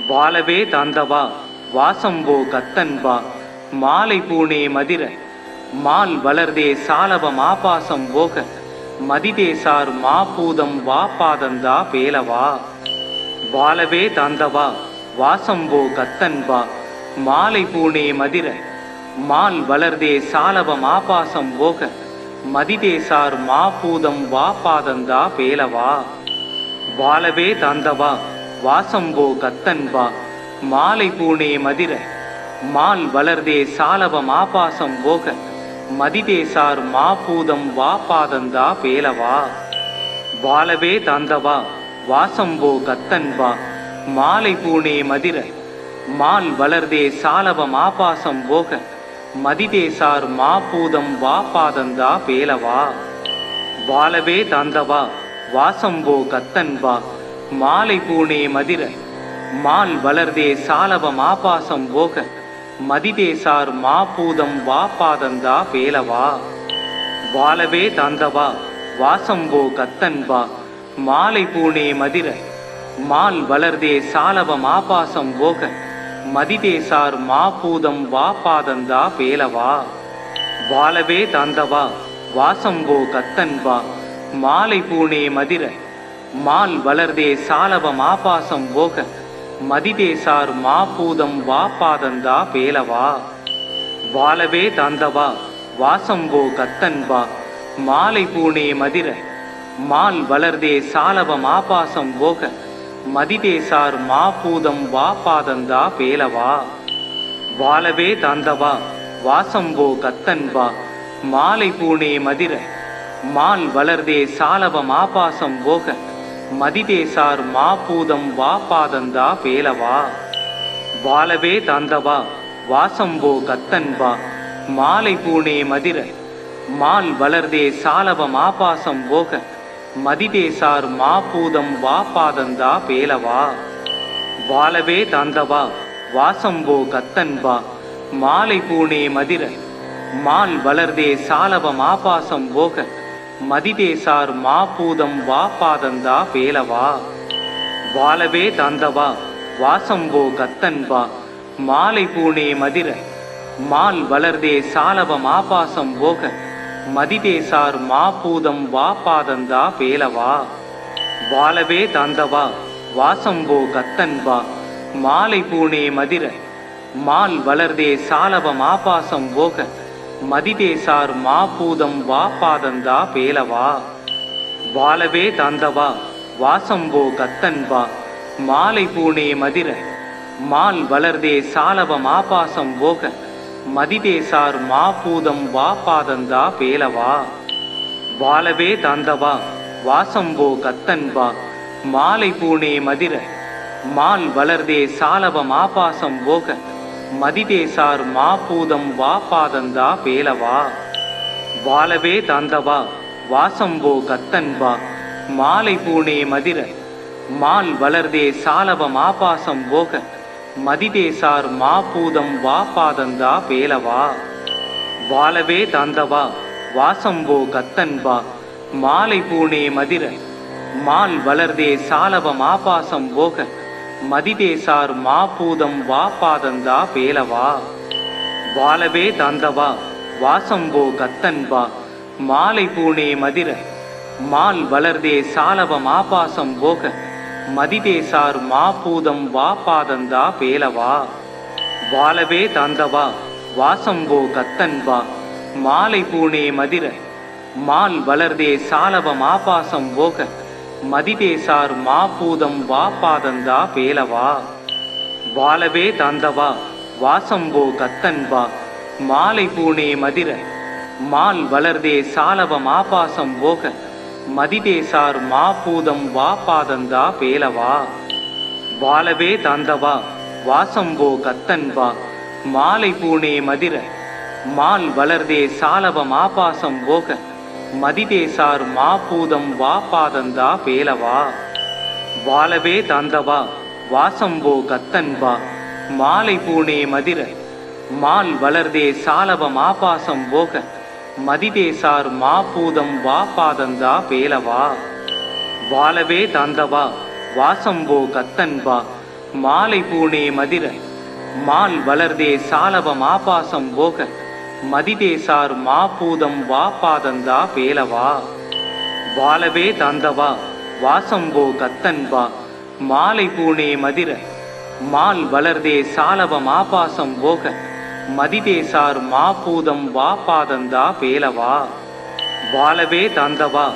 வாழவே தாந்தவா வாசம்போ கத்தன்பா மாலை பூனே மதிர மால் வளர்தே சாலவம் ஆபாசம் போக மதிதேசார் மாபூதம் வாபாதந்தா பேலவா வாழவே தாந்தவா வாசம்போ கத்தன்பா மாலை பூனே மதிர மால் வளர்தே சாலவம் ஆபாசம் போக மதிதேசார் மாபூதம் வாபாதந்தா பேலவா வாழவே தாந்தவா வாசம்போ கத்தன்பா மாலை பூனே மதிர மால் வளர்தே சாலவம் ஆபாசம் போக மதிதேசார் மாபூதம் வாபாதந்தா பேலவா வாழவே தாந்தவா வாசம்போ கத்தன்பா மாலை பூனே மதிர மால் வளர்தே சாலவம் ஆபாசம் போக மதிதேசார் மாபூதம் வாபாதந்தா பேலவா வாழவே தாந்தவா வாசம்போ கத்தன்பா மாலை பூனே மதிர மால் வளர்தே சாலவம் ஆபாசம் போக மதிதேசார் மாபூதம் வாபாதந்தா பேலவா வாழவே தாந்தவா வாசம்போ கத்தன்பா மாலை பூனே மதிர மால் வளர்தே சாலவம் ஆபாசம் போக மதிதேசார் மாபூதம் வாபாதந்தா பேலவா வாழவே தாந்தவா வாசம்போ கத்தன்பா மாலை பூனே மதிர மால் வளர்தே சாலவம் ஆபாசம் போக மதிதேசார் மாபூதம் வாபாதந்தா பேலவா வாழவே தாந்தவா வாசம்போ கத்தன்பா மாலை பூனே மதிர மால் வளர்தே சாலவம் ஆபாசம் போக மதிதேசார் மாபூதம் வாபாதந்தா பேலவா வாழவே தாந்தவா வாசம்போ கத்தன்பா மாலை பூனே மதிர மால் வளர்தே சாலவம் ஆபாசம் போக மதிதேசார் மாபூதம் வாபாதந்தா பேலவா வாழவே தாந்தவா வாசம்போ கத்தன்பா மாலை பூனே மதிர மால் வளர்தே சாலவம் ஆபாசம் போக மதிதேசார் மாபூதம் வாபாதந்தா பேலவா வாழவே தாந்தவா வாசம்போ கத்தன்பா மாலை பூனே மதிர மால் வளர்தே சாலவம் ஆபாசம் போக மதிதேசார் மாபூதம் வாபாதந்தா பேலவா வாழவே தாந்தவா வாசம்போ கத்தன்பா மாலை பூனே மதிர மால் வளர்தே சாலவம் ஆபாசம் போக மதிதேசார் மாபூதம் வாபாதந்தா பேலவா வாழவே தாந்தவா வாசம்போ கத்தன்பா மாலை பூனே மதிர மால் வளர்தே சாலவம் ஆபாசம் போக மதிதேசார் மாபூதம் வாபாதந்தா பேலவா வாழவே தாந்தவா வாசம்போ கத்தன்பா மாலை பூனே மதிர மால் வளர்தே சாலவம் ஆபாசம் போக மதிதேசார் மாபூதம் வாபாதந்தா பேலவா வாழவே தாந்தவா வாசம்போ கத்தன்பா மாலை பூனே மதிர மால் வளர்தே சாலவம் ஆபாசம் போக மதிதேசார் மாபூதம் வாபாதந்தா பேலவா வாழவே தாந்தவா வாசம்போ கத்தன்பா மாலை பூனே மதிர மால் வளர்தே சாலவம் ஆபாசம் போக மதிதேசார் மாபூதம் வாபாதந்தா பேலவா வாழவே தாந்தவா வாசம்போ கத்தன்பா மாலை பூனே மதிர மால் வளர்தே சாலவம் ஆபாசம் போக மதிதேசார் மாபூதம் வாபாதந்தா பேலவா வாழவே தாந்தவா வாசம்போ கத்தன்பா மாலை பூனே மதிர மால் வளர்தே சாலவம் ஆபாசம் போக மதிதேசார் மாபூதம் வாபாதந்தா பேலவா வாழவே தாந்தவா வாசம்போ கத்தன்பா மாலை பூனே மதிர மால் வளர்தே சாலவம் ஆபாசம் போக மதிதேசார் மாபூதம் வாபாதந்தா பேலவா வாழவே தாந்தவா வாசம்போ கத்தன்பா மாலை பூனே மதிர மால் வளர்தே சாலவம் ஆபாசம் போக மதிதேசார் மாபூதம் வாபாதந்தா பேலவா வாழவே தாந்தவா வாசம்போ கத்தன்பா மாலை பூனே மதிர மால் வளர்தே சாலவம் ஆபாசம் போக மதிதேசார் மாபூதம் வாபாதந்தா பேலவா வாழவே தாந்தவா வாசம்போ கத்தன்பா மாலை பூனே மதிர மால் வளர்தே சாலவம் ஆபாசம் போக மதிதேசார் மாபூதம் வாபாதந்தா பேலவா வாழவே தாந்தவா வாசம்போ கத்தன்பா மாலை பூணே மதிர மால் வளர்தே சாலபம் ஆபாசம் போக மதிதேசார் மாபூதம் வா பாதந்தா பேலவா வாலவே தந்தவா வாசம்போ கத்தன்பா மாலை பூணே மதிர மால் வளர்தே சாலபம் ஆபாசம் போக மதிதேசார் மாபூதம் வா பாதந்தா பேலவா வாலவே தந்தவா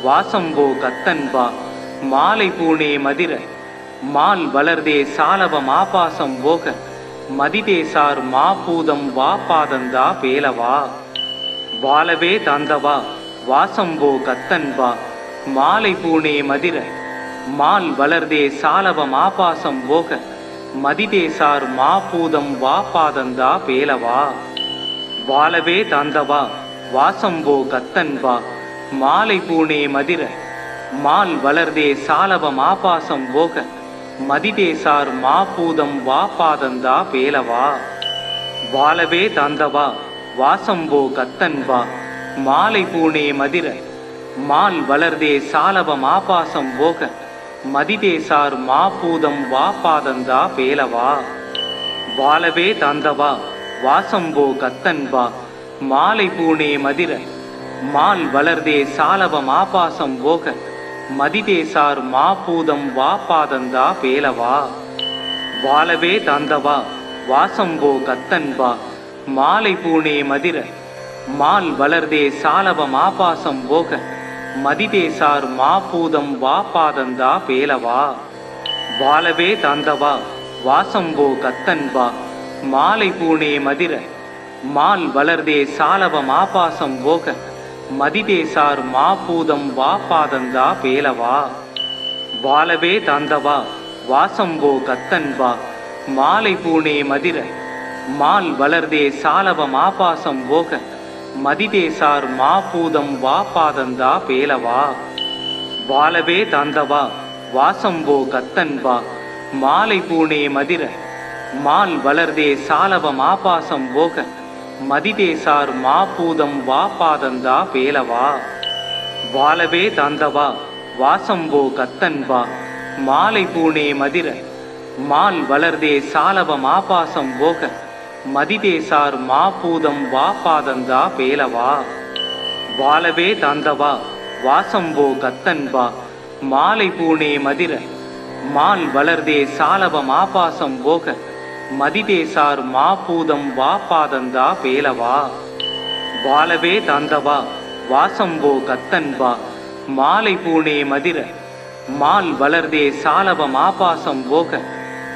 வாசம்போ கத்தன்பா மாலை பூணே மதிர மால் வளர்தே சாலபம் ஆபாசம் போக மதிதேசார் மாபூதம் வா பாதந்தா பேலவா வாலவே தந்தவா வாசம்போ கத்தன்பா மாலை பூணே மதிர மால் வளர்தே சாலபம் ஆபாசம் போக மதிதேசார் மாபூதம் வா பாதந்தா பேலவா வாலவே தந்தவா வாசம்போ கத்தன்பா மாலை பூணே மதிர மால் வளர்தே சாலபம் ஆபாசம் போக மதிதேசார் மாபூதம் வா பாதந்தா பேலவா வாலவே தந்தவா வாசம்போ கத்தன்பா மாலை பூணே மதிர மால் வளர்தே சாலபம் ஆபாசம் போக மதிதேசார் மாபூதம் வா பாதந்தா பேலவா வாலவே தந்தவா வாசம்போ கத்தன்பா மாலை பூணே மதிர மால் வளர்தே சாலபம் ஆபாசம் போக மதிதேசார் மாபூதம் வா பாதந்தா பேலவா வாலவே தந்தவா வாசம்போ கத்தன்பா மாலை பூணே மதிர மால் வளர்தே சாலபம் ஆபாசம் போக மதிதேசார் மாபூதம் வா பாதந்தா பேலவா வாலவே தந்தவா வாசம்போ கத்தன்பா மாலை பூணே மதிர மால் வளர்தே சாலபம் ஆபாசம் போக மதிதேசார் மாபூதம் வா பாதந்தா பேலவா வாலவே தந்தவா வாசம்போ கத்தன்பா மாலை பூணே மதிர மால் வளர்தே சாலபம் ஆபாசம் போக மதிதேசார் மாபூதம் வா பாதந்தா பேலவா வாலவே தந்தவா வாசம்போ கத்தன்பா மாலை பூணே மதிர மால் வளர்தே சாலபம் ஆபாசம் போக மதிதேசார் மாபூதம் வா பாதந்தா பேலவா வாலவே தந்தவா வாசம்போ கத்தன்பா மாலை பூணே மதிர மால் வளர்தே சாலபம் ஆபாசம் போக மதிதேசார் மாபூதம் வா பாதந்தா பேலவா வாலவே தந்தவா வாசம்போ கத்தன்பா மாலை பூணே மதிர மால் வளர்தே சாலபம் ஆபாசம் போக மதிதேசார் மாபூதம் வா பாதந்தா பேலவா வாலவே தந்தவா வாசம்போ கத்தன்பா மாலை பூணே மதிர மால் வளர்தே சாலபம் ஆபாசம் போக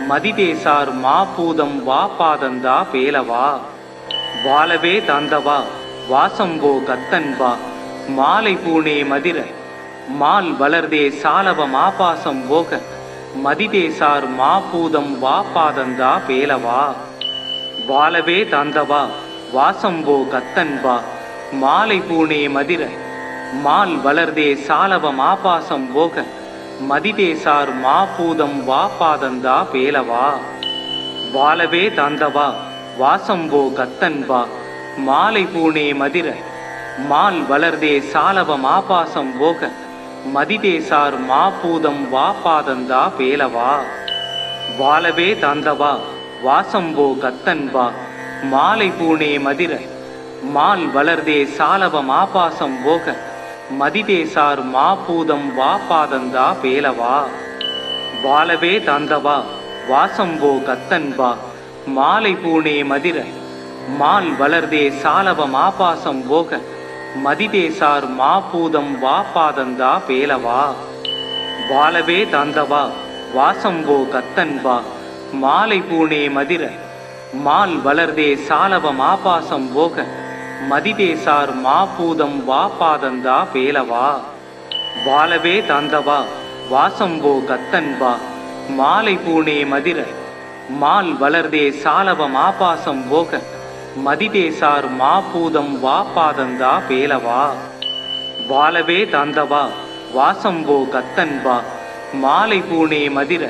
மதிதேசார் மாபூதம் வா பாதந்தா பேலவா வாலவே தந்தவா வாசம்போ கத்தன்பா மாலை பூணே மதிர மால் வளர்தே சாலபம் ஆபாசம் போக மதிதேசார் மாபூதம் வா பாதந்தா பேலவா வாலவே தந்தவா வாசம்போ கத்தன்பா மாலை பூணே மதிர மால் வளர்தே சாலபம் ஆபாசம் போக மதிதேசார் மாபூதம் வா பாதந்தா பேலவா வாலவே தந்தவா வாசம்போ கத்தன்பா மாலை பூணே மதிர மால் வளர்தே சாலபம் ஆபாசம் போக மதிதேசார் மாபூதம் வா பாதந்தா பேலவா வாலவே தந்தவா வாசம்போ கத்தன்பா மாலை பூணே மதிர மால் வளர்தே சாலபம் ஆபாசம் போக மதிதேசார் மாபூதம் வா பாதந்தா பேலவா வாலவே தந்தவா வாசம்போ கத்தன்பா மாலை பூணே மதிர மால் வளர்தே சாலபம் ஆபாசம் போக மதிதேசார் மாபூதம் வா பாதந்தா பேலவா வாலவே தந்தவா வாசம்போ கத்தன்பா மாலை பூணே மதிர மால் வளர்தே சாலபம் ஆபாசம் போக மதிதேசார் மாபூதம் வா பாதந்தா பேலவா வாலவே தந்தவா வாசம்போ கத்தன்பா மாலை பூணே மதிர மால் வளர்தே சாலபம் ஆபாசம் போக மதிதேசார் மாபூதம் வா பாதந்தா பேலவா வாலவே தந்தவா வாசம்போ கத்தன்பா மாலை பூணே மதிர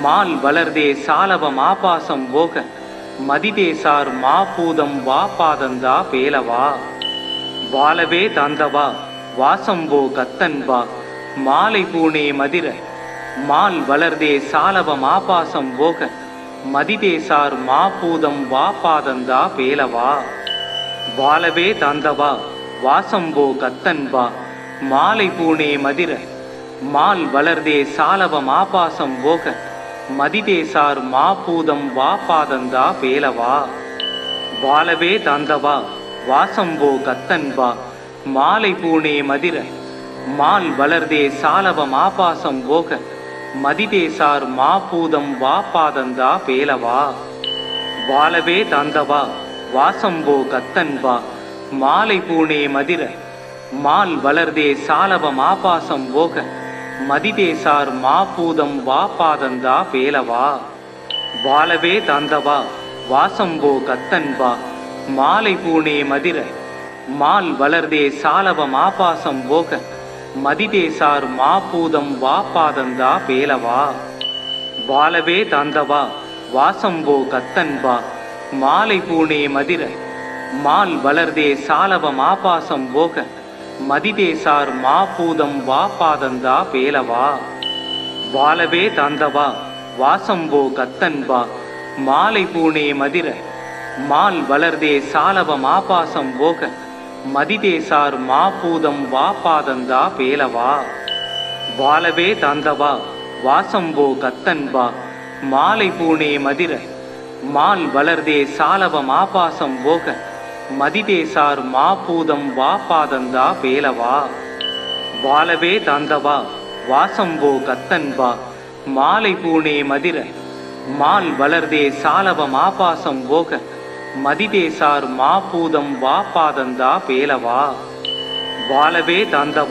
மால் வளர்தே சாலபம் ஆபாசம் போக மதிதேசார் மாபூதம் வா பாதந்தா பேலவா வாலவே தந்தவா வாசம்போ கத்தன்பா மாலை பூணே மதிர மால் வளர்தே சாலவம் ஆபாசம் போக மதிதேசார் மாபூதம் வாபாதந்தா பேலவா வாலவே தந்தவா வாசம்போ கத்தன்பா மாலை பூனே மதிர மால் வளர்தே சாலவம் ஆபாசம் போக மதிதேசார் மாபூதம் வாபாதந்தா பேலவா வாலவே தந்தவா வாசம்போ கத்தன்பா மாலை பூனே மதிர மால் வளர்தே சாலவம் ஆபாசம் போக மதிதேசார் மாபூதம் வாபாதந்தா பேலவா வாலவே தந்தவா வாசம்போ கத்தன்பா மாலை பூனே மதிர மால் வளர்தே சாலவம் ஆபாசம் போக மதிதேசார் மாபூதம் வாபாதந்தா பேலவா வாலவே தந்தவா வாசம்போ கத்தன்பா மாலை பூனே மதிர மால் வளர்தே சாலவம் ஆபாசம் போக மதிதேசார் மாபூதம் வாபாதந்தா பேலவா வாலவே தந்தவா வாசம்போ கத்தன்பா மாலை பூனே மதிர மால் வளர்தே சாலவம் ஆபாசம் போக மதிதேசார் மாபூதம் வாபாதந்தா பேலவா வாலவே தந்தவா வாசம்போ கத்தன்பா மாலை பூனே மதிர மால் வளர்தே சாலவம் ஆபாசம் போக மதிதேசார் மாபூதம் வாபாதந்தா பேலவா வாலவே தந்தவா வாசம்போ கத்தன்பா மாலை பூனே மதிர மால் வளர்தே சாலவம் ஆபாசம் போக மதிதேசார் மாபூதம் வாபாதந்தா பேலவா வாலவே தந்தவா வாசம்போ கத்தன்பா மாலை பூனே மதிர மால் வளர்தே சாலவம் ஆபாசம் போக மதிதேசார் மாபூதம் வாபாதந்தா பேலவா வாலவே தந்தவா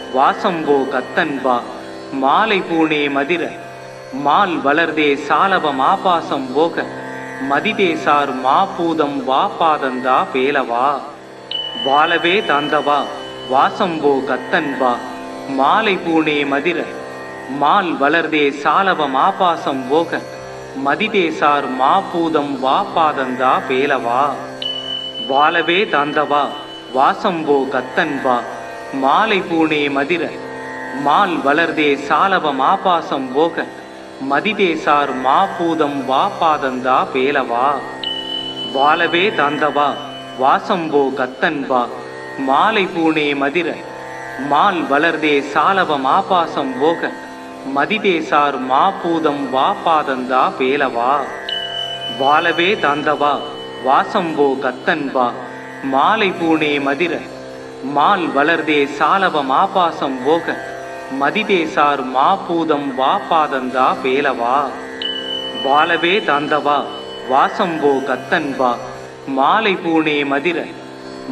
வாசம்போ கத்தன்பா மாலை பூனே மதிர மால் வளர்தே சாலவம் ஆபாசம் போக மதிதேசார் மாபூதம் வாபாதந்தா பேலவா வாலவே தந்தவா வாசம்போ கத்தன்பா மாலை பூனே மதிர மால் வளர்தே சாலவம் ஆபாசம் போக மதிதேசார் மாபூதம் வாபாதந்தா பேலவா வாலவே தந்தவா வாசம்போ கத்தன்பா மாலை பூனே மதிர மால் வளர்தே சாலவம் ஆபாசம் போக மதிதேசார் மாபூதம் வாபாதந்தா பேலவா வாலவே தந்தவா வாசம்போ கத்தன்பா மாலை பூனே மதிர மால் வளர்தே சாலவம் ஆபாசம் போக மதிதேசார் மாபூதம் வாபாதந்தா பேலவா வாலவே தந்தவா வாசம்போ கத்தன்பா மாலை பூனே மதிர மால் வளர்தே சாலவம் ஆபாசம் போக மதிதேசார் மாபூதம் வாபாதந்தா பேலவா வாலவே தந்தவா வாசம்போ கத்தன்பா மாலை பூனே மதிர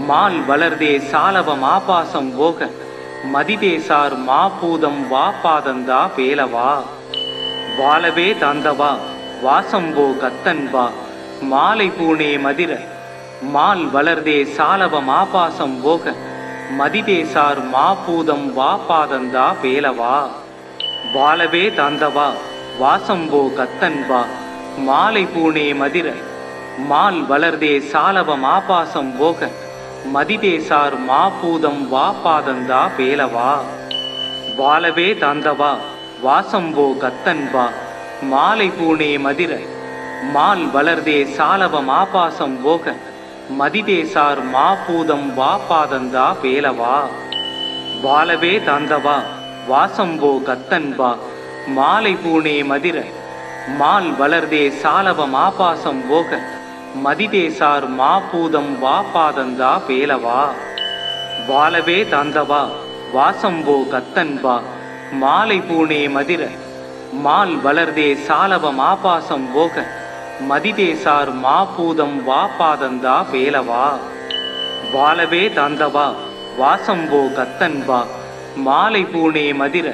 மால் வளர்தே சாலவம் ஆபாசம் போக மதிதேசார் மாபூதம் வாபாதந்தா பேலவா வாலவே தந்தவா வாசம்போ கத்தன்பா மாலை பூனே மதிர மால் வளர்தே சாலவம் ஆபாசம் போக மதிதேசார் மாபூதம் வாபாதந்தா பேலவா வாலவே தந்தவா வாசம்போ கத்தன்பா மாலை பூனே மதிர மால் வளர்தே சாலவம் ஆபாசம் போக மதிதேசார் மாபூதம் வாபாதந்தா பேலவா வாலவே தந்தவா வாசம்போ கத்தன்பா மாலை பூனே மதிர மால் வளர்தே சாலவம் ஆபாசம் போக மதிதேசார் மாபூதம் வாபாதந்தா பேலவா வாலவே தந்தவா வாசம்போ கத்தன்பா மாலை பூனே மதிர மால் வளர்தே சாலவம் ஆபாசம் போக மதிதேசார் மாபூதம் வாபாதந்தா பேலவா வாலவே தந்தவா வாசம்போ கத்தன்பா மாலை பூனே மதிர மால் வளர்தே சாலவம் ஆபாசம் போக மதிதேசார் மாபூதம் வாபாதந்தா பேலவா வாலவே தந்தவா வாசம்போ கத்தன்பா மாலை பூனே மதிர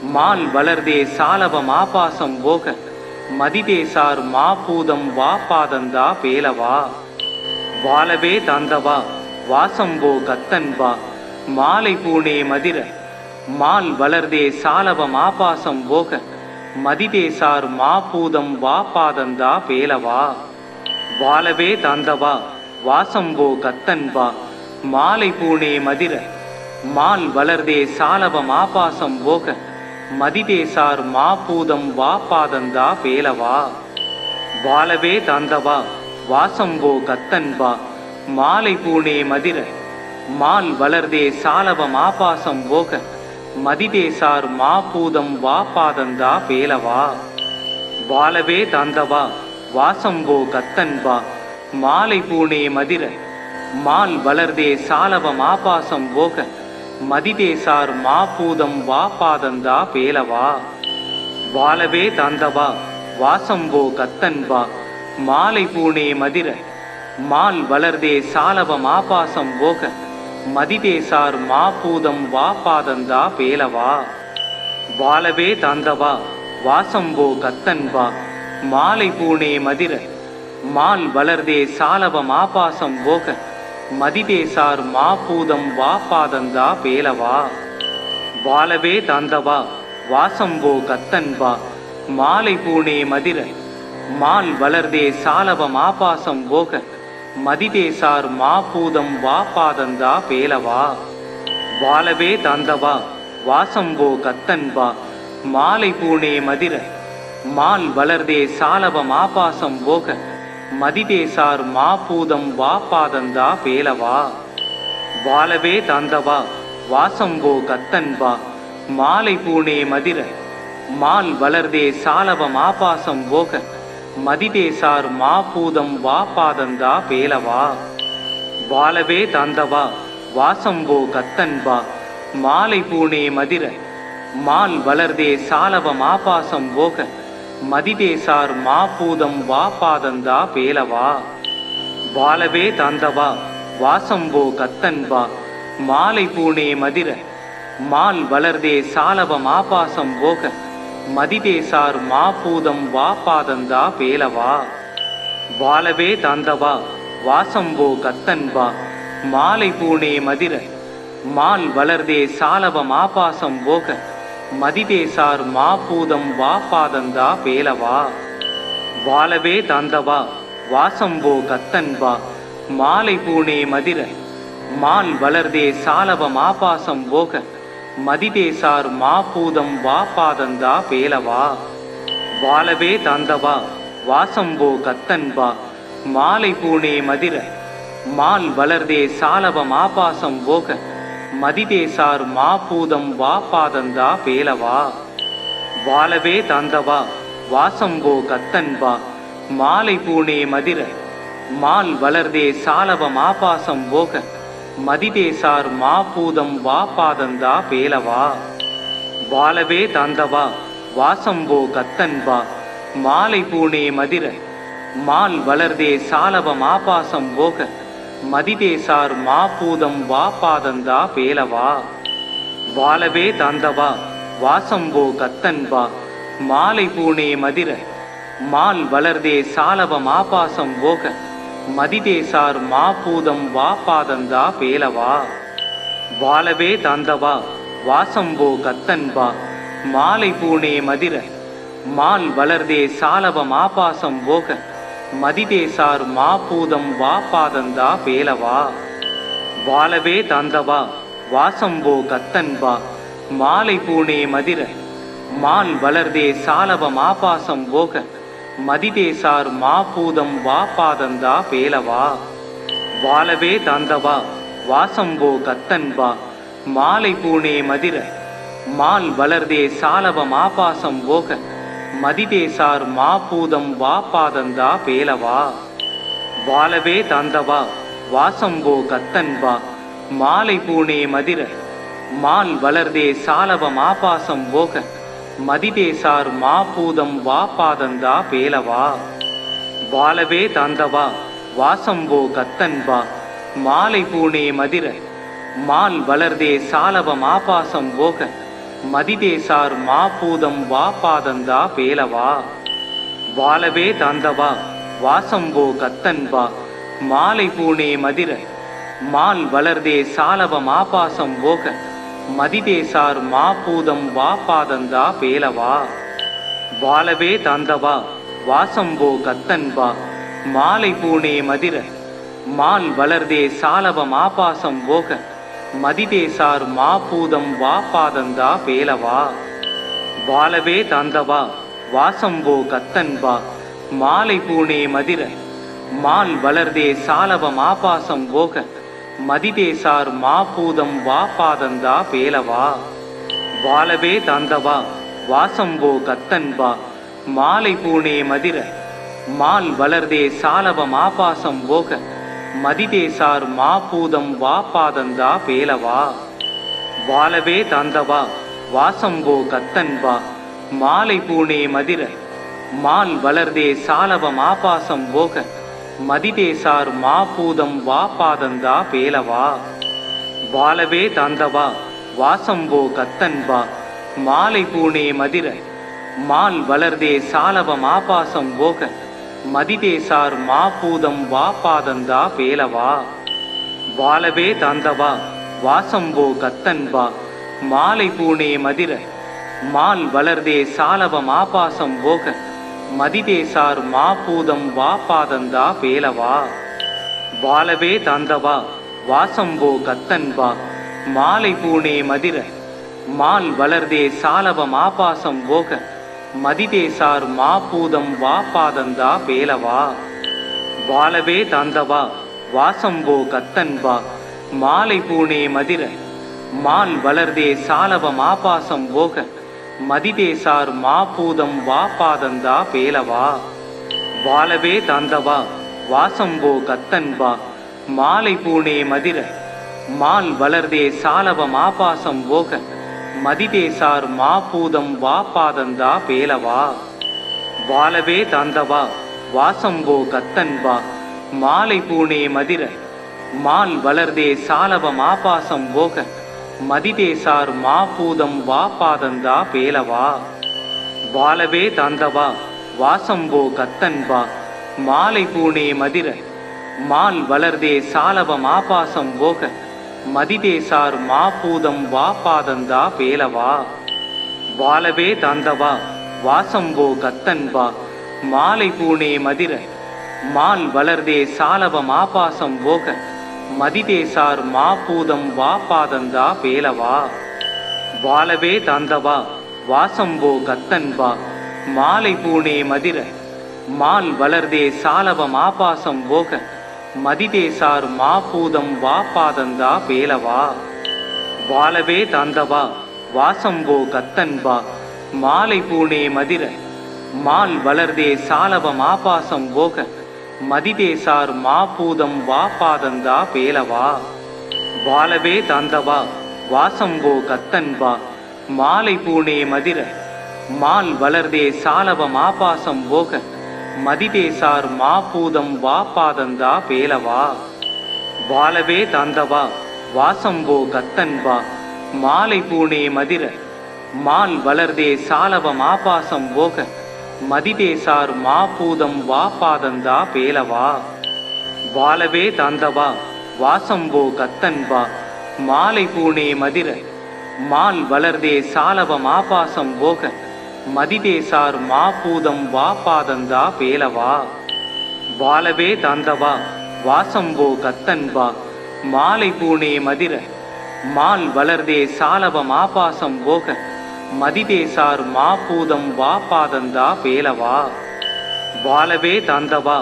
மால் வளர்தே சாலவம் ஆபாசம் போக மதிதேசார் மாபூதம் வாபாதந்தா பேலவா வாலவே தந்தவா வாசம்போ கத்தன்பா மாலை பூனே மதிர மால் வளர்தே சாலவம் ஆபாசம் போக மதிதேசார் மாபூதம் வாபாதந்தா பேலவா வாலவே தந்தவா வாசம்போ கத்தன்பா மாலை பூனே மதிர மால் வளர்தே சாலவம் ஆபாசம் போக மதிதேசார் மாபூதம் வா பாதந்தா பேலவா. வாழவே தாந்தவா வாசம்போ கத்தன்பா மாலை பூனே மதிர மால் வளர்தே சாலவ மாபாசம் போக மதிதேசார் மாபூதம் வா பாதந்தா பேலவா. வாழவே தாந்தவா வாசம்போ கத்தன்பா மாலை பூனே மதிர மால் வளர்தே சாலவ மாபாசம் போக மதிதேசார் மாபூதம் வா பாதந்தா பேலவா. வாழவே தாந்தவா வாசம்போ கத்தன்பா மாலை பூனே மதிர மால் வளர்தே சாலவ மாபாசம் போக மதிதேசார் மாபூதம் வா பாதந்தா பேலவா. வாழவே தாந்தவா வாசம்போ கத்தன்பா மாலை பூனே மதிர மால் வளர்தே சாலவ மாபாசம் போக மதிதேசார் மாபூதம் வா பாதந்தா பேலவா. வாழவே தாந்தவா வாசம்போ கத்தன்பா மாலை பூனே மதிர மால் வளர்தே சாலவ மாபாசம் போக மதிதேசார் மாபூதம் வா பாதந்தா பேலவா. வாழவே தாந்தவா வாசம்போ கத்தன்பா மாலை பூனே மதிர மால் வளர்தே சாலவ மாபாசம் போக மதிதேசார் மாபூதம் வா பாதந்தா பேலவா. வாழவே தாந்தவா வாசம்போ கத்தன்பா மாலை பூனே மதிர மால் வளர்தே சாலவ மாபாசம் போக மதிதேசார் மாபூதம் வா பாதந்தா பேலவா. வாழவே தாந்தவா வாசம்போ கத்தன்பா மாலை பூனே மதிர மால் வளர்தே சாலவ மாபாசம் போக மதிதேசார் மாபூதம் வா பாதந்தா பேலவா. வாழவே தாந்தவா வாசம்போ கத்தன்பா மாலை பூனே மதிர மால் வளர்தே சாலவ மாபாசம் போக மதிதேசார் மாபூதம் வா பாதந்தா பேலவா. வாழவே தாந்தவா வாசம்போ கத்தன்பா மாலை பூனே மதிர மால் வளர்தே சாலவ மாபாசம் போக மதிதேசார் மாபூதம் வா பாதந்தா பேலவா. வாழவே தாந்தவா வாசம்போ கத்தன்பா மாலை பூனே மதிர மால் வளர்தே சாலவ மாபாசம் போக மதிதேசார் மாபூதம் வா பாதந்தா பேலவா. வாழவே தாந்தவா வாசம்போ கத்தன்பா மாலை பூனே மதிர மால் வளர்தே சாலவ மாபாசம் போக மதிதேசார் மாபூதம் வா பாதந்தா பேலவா. வாழவே தாந்தவா வாசம்போ கத்தன்பா மாலை பூனே மதிர மால் வளர்தே சாலவ மாபாசம் போக மதிதேசார் மாபூதம் வா பாதந்தா பேலவா. வாழவே தாந்தவா வாசம்போ கத்தன்பா மாலை பூனே மதிர மால் வளர்தே சாலவ மாபாசம் போக மதிதேசார் மாபூதம் வா பாதந்தா பேலவா. வாழவே தாந்தவா வாசம்போ கத்தன்பா மாலை பூனே மதிர மால் வளர்தே சாலவ மாபாசம் போக மதிதேசார் மாபூதம் வா பாதந்தா பேலவா. வாழவே தாந்தவா வாசம்போ கத்தன்பா மாலை பூனே மதிர மால் வளர்தே சாலவ மாபாசம் போக மதிதேசார் மாபூதம் வா பாதந்தா பேலவா. வாழவே தாந்தவா வாசம்போ கத்தன்பா மாலை பூனே மதிர மால் வளர்தே சாலவ மாபாசம் போக மதிதேசார் மாபூதம் வா பாதந்தா பேலவா. வாழவே தாந்தவா வாசம்போ கத்தன்பா மாலை பூனே மதிர மால் வளர்தே சாலவ மாபாசம் போக மதிதேசார் மாபூதம் வா பாதந்தா பேலவா. வாழவே தாந்தவா வாசம்போ கத்தன்பா மாலை பூனே மதிர மால் வளர்தே சாலவ மாபாசம் போக மதிதேசார் மாபூதம் வா பாதந்தா பேலவா. வாழவே தாந்தவா வாசம்போ கத்தன்பா மாலை பூனே மதிர மால் வளர்தே சாலவ மாபாசம் போக மதிதேசார் மாபூதம் வா பாதந்தா பேலவா. வாழவே தாந்தவா வாசம்போ கத்தன்பா மாலை பூனே மதிர மால் வளர்தே சாலவ மாபாசம் போக மதிதேசார் மாபூதம் வா பாதந்தா பேலவா. வாழவே தாந்தவா வாசம்போ கத்தன்பா மாலை பூனே மதிர மால் வளர்தே சாலவ மாபாசம் போக மதிதேசார் மாபூதம் வா பாதந்தா பேலவா. வாழவே தாந்தவா வாசம்போ கத்தன்பா மாலை பூணே மதிர மால் வளர்தே சாலவம் ஆபாசம் போக மதிதேசார் மாபூதம் வா பாதந்தா பேலவா வாழவே தாந்தவா வாசம்போ கத்தன்பா மாலை பூணே மதிர மால் வளர்தே சாலவம் ஆபாசம் போக மதிதேசார் மாபூதம் வா பாதந்தா பேலவா வாழவே தாந்தவா வாசம்போ கத்தன்பா மாலை பூணே மதிர மால் வளர்தே சாலவம் ஆபாசம் போக மதிதேசார் மாபூதம் வா பாதந்தா பேலவா வாழவே தாந்தவா வாசம்போ கத்தன்பா மாலை பூணே மதிர மால் வளர்தே சாலவம் ஆபாசம் போக மதிதேசார் மாபூதம் வா பாதந்தா பேலவா வாழவே தாந்தவா வாசம்போ கத்தன்பா மாலை பூணே மதிர மால் வளர்தே சாலவம் ஆபாசம் போக மதிதேசார் மாபூதம் வா பாதந்தா பேலவா வாழவே தாந்தவா வாசம்போ கத்தன்பா மாலை பூணே மதிர மால் வளர்தே சாலவம் ஆபாசம் போக மதிதேசார் மாபூதம் வா பாதந்தா பேலவா வாழவே தாந்தவா வாசம்போ கத்தன்பா மாலை பூணே மதிர மால் வளர்தே சாலவம் ஆபாசம் போக மதிதேசார் மாபூதம் வா பாதந்தா பேலவா வாழவே தாந்தவா வாசம்போ கத்தன்பா மாலை பூணே மதிர மால் வளர்தே சாலவம் ஆபாசம் போக மதிதேசார் மாபூதம் வா பாதந்தா பேலவா வாழவே தாந்தவா வாசம்போ கத்தன்பா மாலை பூணே மதிர மால் வளர்தே சாலவம் ஆபாசம் போக மதிதேசார் மாபூதம் வா பாதந்தா பேலவா வாழவே தாந்தவா வாசம்போ கத்தன்பா மாலை பூணே மதிர மால் வளர்தே சாலவம் ஆபாசம் போக மதிதேசார் மாபூதம் வா பாதந்தா பேலவா வாழவே தாந்தவா வாசம்போ கத்தன்பா மாலை பூணே மதிர மால் வளர்தே சாலவம் ஆபாசம் போக மதிதேசார் மாபூதம் வா பாதந்தா பேலவா வாழவே தாந்தவா வாசம்போ கத்தன்பா மாலை பூணே மதிர மால் வளர்தே சாலவம் ஆபாசம் போக மதிதேசார் மாபூதம் வா பாதந்தா பேலவா வாழவே தாந்தவா வாசம்போ கத்தன்பா மாலை பூணே மதிர மால் வளர்தே சாலவம் ஆபாசம் போக மதிதேசார் மாபூதம் வா பாதந்தா பேலவா வாழவே தாந்தவா வாசம்போ கத்தன்பா மாலை பூணே மதிர மால் வளர்தே சாலவம் ஆபாசம் போக மதிதேசார் மாபூதம் வா பாதந்தா பேலவா வாழவே தாந்தவா வாசம்போ கத்தன்பா மாலை பூணே மதிர மால் வளர்தே சாலவம் ஆபாசம் போக மதிதேசார் மாபூதம் வா பாதந்தா பேலவா வாழவே தாந்தவா வாசம்போ கத்தன்பா மாலை பூணே மதிர மால் வளர்தே சாலவம் ஆபாசம் போக மதிதேசார் மாபூதம் வா பாதந்தா பேலவா வாழவே தாந்தவா வாசம்போ கத்தன்பா மாலை பூணே மதிர மால் வளர்தே சாலவம் ஆபாசம் போக மதிதேசார் மாபூதம் வா பாதந்தா பேலவா வாழவே தாந்தவா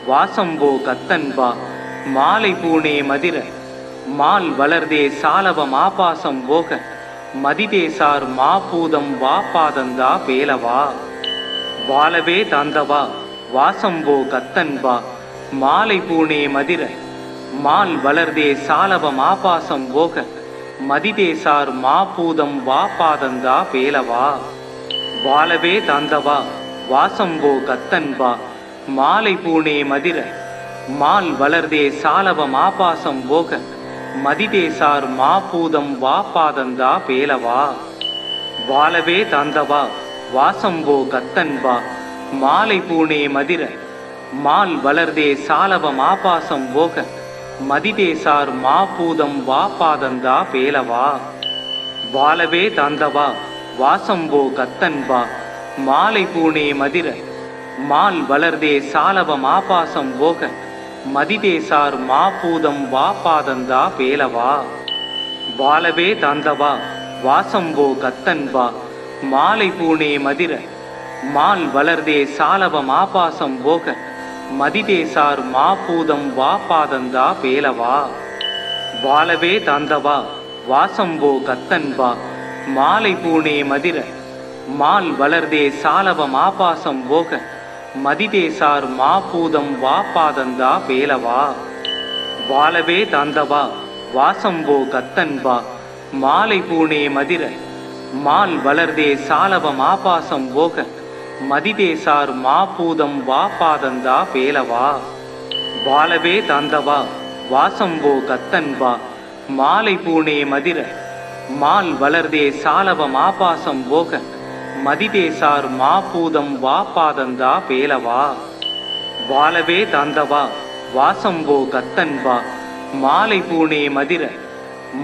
வாசம்போ கத்தன்பா மாலை பூணே மதிர மால் வளர்தே சாலவம் ஆபாசம் போக மதிதேசார் மாபூதம் வா பாதந்தா பேலவா வாழவே தாந்தவா வாசம்போ கத்தன்பா மாலை பூணே மதிர மால் வளர்தே சாலவம் ஆபாசம் போக மதிதேசார் மாபூதம் வா பாதந்தா பேலவா வாழவே தாந்தவா வாசம்போ கத்தன்பா மாலை பூணே மதிர மால் வளர்தே சாலவம் ஆபாசம் போக மதிதேசார் மாபூதம் வா பாதந்தா பேலவா வாழவே தாந்தவா வாசம்போ கத்தன்பா மாலை பூணே மதிர மால் வளர்தே சாலவம் ஆபாசம் போக மதிதேசார் மாபூதம் வா பாதந்தா பேலவா வாழவே தாந்தவா வாசம்போ கத்தன்பா மாலை பூணே மதிர மால் வளர்தே சாலவம் ஆபாசம் போக மதிதேசார் மாபூதம் வா பாதந்தா பேலவா வாழவே தாந்தவா வாசம்போ கத்தன்பா மாலை பூணே மதிர மால் வளர்தே சாலவம் ஆபாசம் போக மதிதேசார் மாபூதம் வா பாதந்தா பேலவா வாலவே தாந்தவா வாசம்போ கத்தன்பா மாலை பூணே மதிர மால் வளர்தே சாலவம் ஆபாசம் போக மதிதேசார் மாபூதம் வா பாதந்தா பேலவா வாலவே தாந்தவா வாசம்போ கத்தன்பா மாலை பூணே மதிர மால் வளர்தே சாலவம் ஆபாசம் போக மதிதேசார் மாபூதம் வா பாதந்தா பேலவா வாலவே தாந்தவா வாசம்போ கத்தன்பா மாலை பூணே மதிர மால் வளர்தே சாலவம் ஆபாசம் போக மதிதேசார் மாபூதம் வா பாதந்தா பேலவா வாலவே தாந்தவா வாசம்போ கத்தன்பா மாலை பூணே மதிர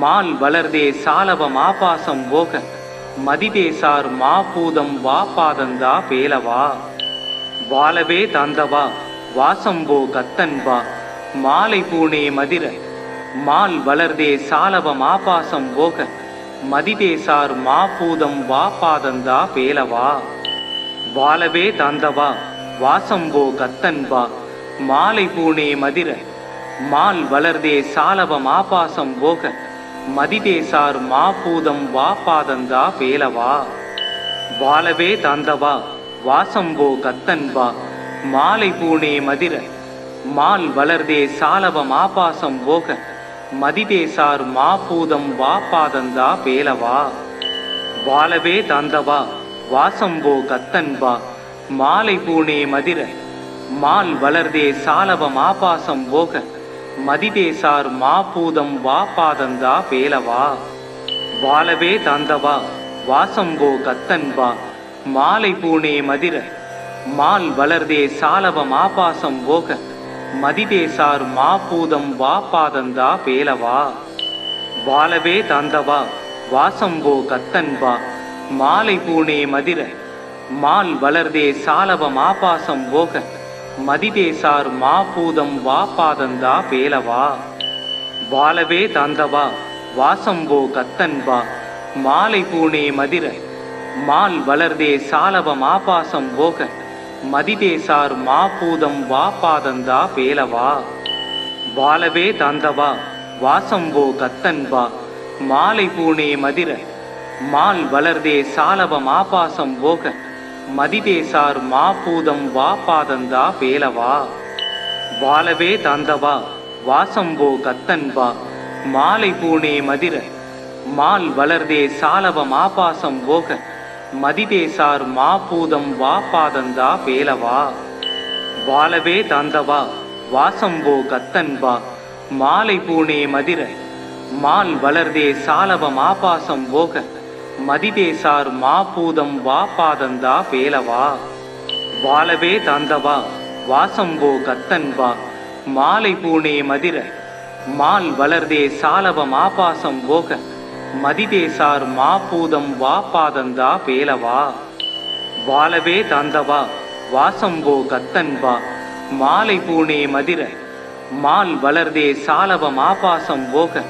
மால் வளர்தே சாலவம் ஆபாசம் போக மதிதேசார் மாபூதம் வா பாதந்தா பேலவா வாலவே தாந்தவா வாசம்போ கத்தன்பா மாலை பூணே மதிர மால் வளர்தே சாலவம் ஆபாசம் போக மதிதேசார் மாபூதம் வா பாதந்தா பேலவா வாலவே தாந்தவா வாசம்போ கத்தன்பா மாலை பூணே மதிர மால் வளர்தே சாலவம் ஆபாசம் போக மதிதேசார் மாபூதம் வா பாதந்தா பேலவா வாலவே தாந்தவா வாசம்போ கத்தன்பா மாலை பூணே மதிர மால் வளர்தே சாலவம் ஆபாசம் போக மதிதேசார் மாபூதம் வா பாதந்தா பேலவா வாலவே தாந்தவா வாசம்போ கத்தன்பா மாலை பூணே மதிர மால் வளர்தே சாலவம் ஆபாசம் போக மதிதேசார் மாபூதம் வா பாதந்தா பேலவா வாலவே தாந்தவா வாசம்போ கத்தன்பா மாலை பூணே மதிர மால் வளர்தே சாலவம் ஆபாசம் போக மதிதேசார் மாபூதம் வா பாதந்தா பேலவா வாலவே தாந்தவா வாசம்போ கத்தன்பா மாலை பூணே மதிர மால் வளர்தே சாலவம் ஆபாசம் போக மதிதேசார் மாபூதம் வா பாதந்தா பேலவா வாலவே தாந்தவா வாசம்போ கத்தன்பா மாலை பூணே மதிர மால் வளர்தே சாலவம் ஆபாசம் போக மதிதேசார் மாபூதம் வா பாதந்தா பேலவா வாலவே தாந்தவா வாசம்போ கத்தன்பா மாலை பூணே மதிர மால் வளர்தே சாலவம் ஆபாசம் போக மதிதேசார் மாபூதம் வா பாதந்தா பேலவா வாலவே தாந்தவா வாசம்போ கத்தன்பா மாலை பூணே மதிர மால் வளர்தே சாலவம் ஆபாசம் போக மதிதேசார் மாபூதம் வா பாதந்தா பேலவா வாலவே தாந்தவா வாசம்போ கத்தன்பா மாலை பூணே மதிர மால் வளர்தே சாலவம் ஆபாசம் போக மதிதேசார் மாபூதம் வா பாதந்தா பேலவா வாலவே தாந்தவா வாசம்போ கத்தன்பா மாலை பூணே மதிர மால் வளர்தே சாலவம் ஆபாசம் போக மதிதேசார் மாபூதம் வா பாதந்தா பேலவா வாலவே தாந்தவா வாசம்போ கத்தன்பா மாலை பூணே மதிர மால் வளர்தே சாலவம் ஆபாசம் போக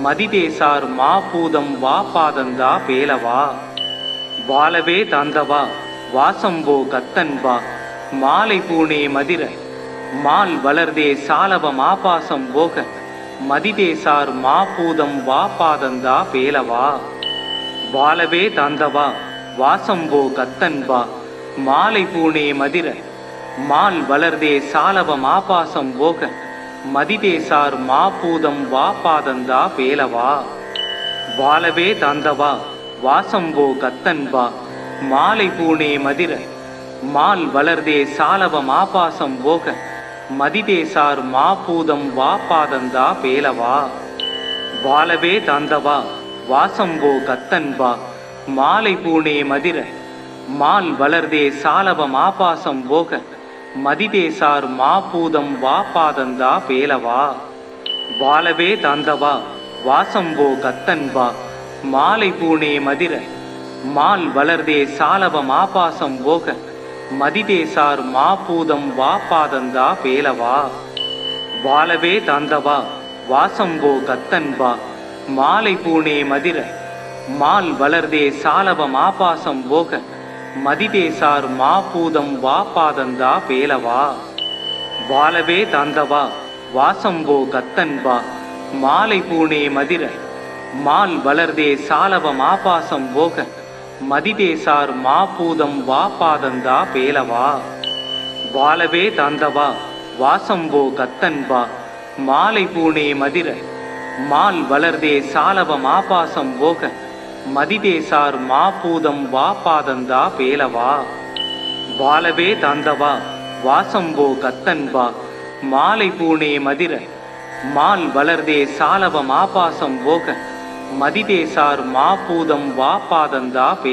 மதிதேசார் மாபூதம் வா பாதந்தா பேலவா வாலவே தாந்தவா வாசம்போ கத்தன்பா மாலை பூணே மதிர மால் வளர்தே சாலவம் ஆபாசம் போக மதிதேசார் மாபூதம் வா பாதந்தா பேலவா வாலவே தாந்தவா வாசம்போ கத்தன்பா மாலை பூணே மதிர மால் வளர்தே சாலவம் ஆபாசம் போக மதிதேசார் மாபூதம் வா பாதந்தா பேலவா வாலவே தாந்தவா வாசம்போ கத்தன்பா மாலை பூணே மதிர மால் வளர்தே சாலவம் ஆபாசம் போக மதிதேசார் மாபூதம் வா பாதந்தா பேலவா வாலவே தாந்தவா வாசம்போ கத்தன்பா மாலை பூணே மதிர மால் வளர்தே சாலவம் ஆபாசம் போக மதிதேசார் மாபூதம் வா பாதந்தா பேலவா வாலவே தாந்தவா வாசம்போ கத்தன்பா மாலை பூணே மதிர மால் வளர்தே சாலவம் ஆபாசம் போக மதிதேசார் மாபூதம் வா பாதந்தா பேலவா வாலவே தாந்தவா வாசம்போ கத்தன்பா மாலை பூணே மதிர மால் வளர்தே சாலவம் ஆபாசம் போக மதிதேசார் மாபூதம் வாபாதந்தா பேலவா வாலவே தாந்தவா வாசம்போ கத்தன்பா மாலை பூனே மதிர மால் வளர்தே சாலவம் ஆபாசம் போக மதிதேசார் மாபூதம் வாபாதந்தா பேலவா வாலவே தாந்தவா வாசம்போ கத்தன்பா மாலை பூனே மதிர மால் வளர்தே சாலவம் ஆபாசம் போக மதிதேசார் மாபூதம் வாபாதந்தா பேலவா வாலவே தாந்தவா வாசம்போ கத்தன்பா மாலை பூனே மதிர மால் வளர்தே சாலவம் ஆபாசம் போக மதிதேசார் மாபூதம் வாபாதந்தா பேலவா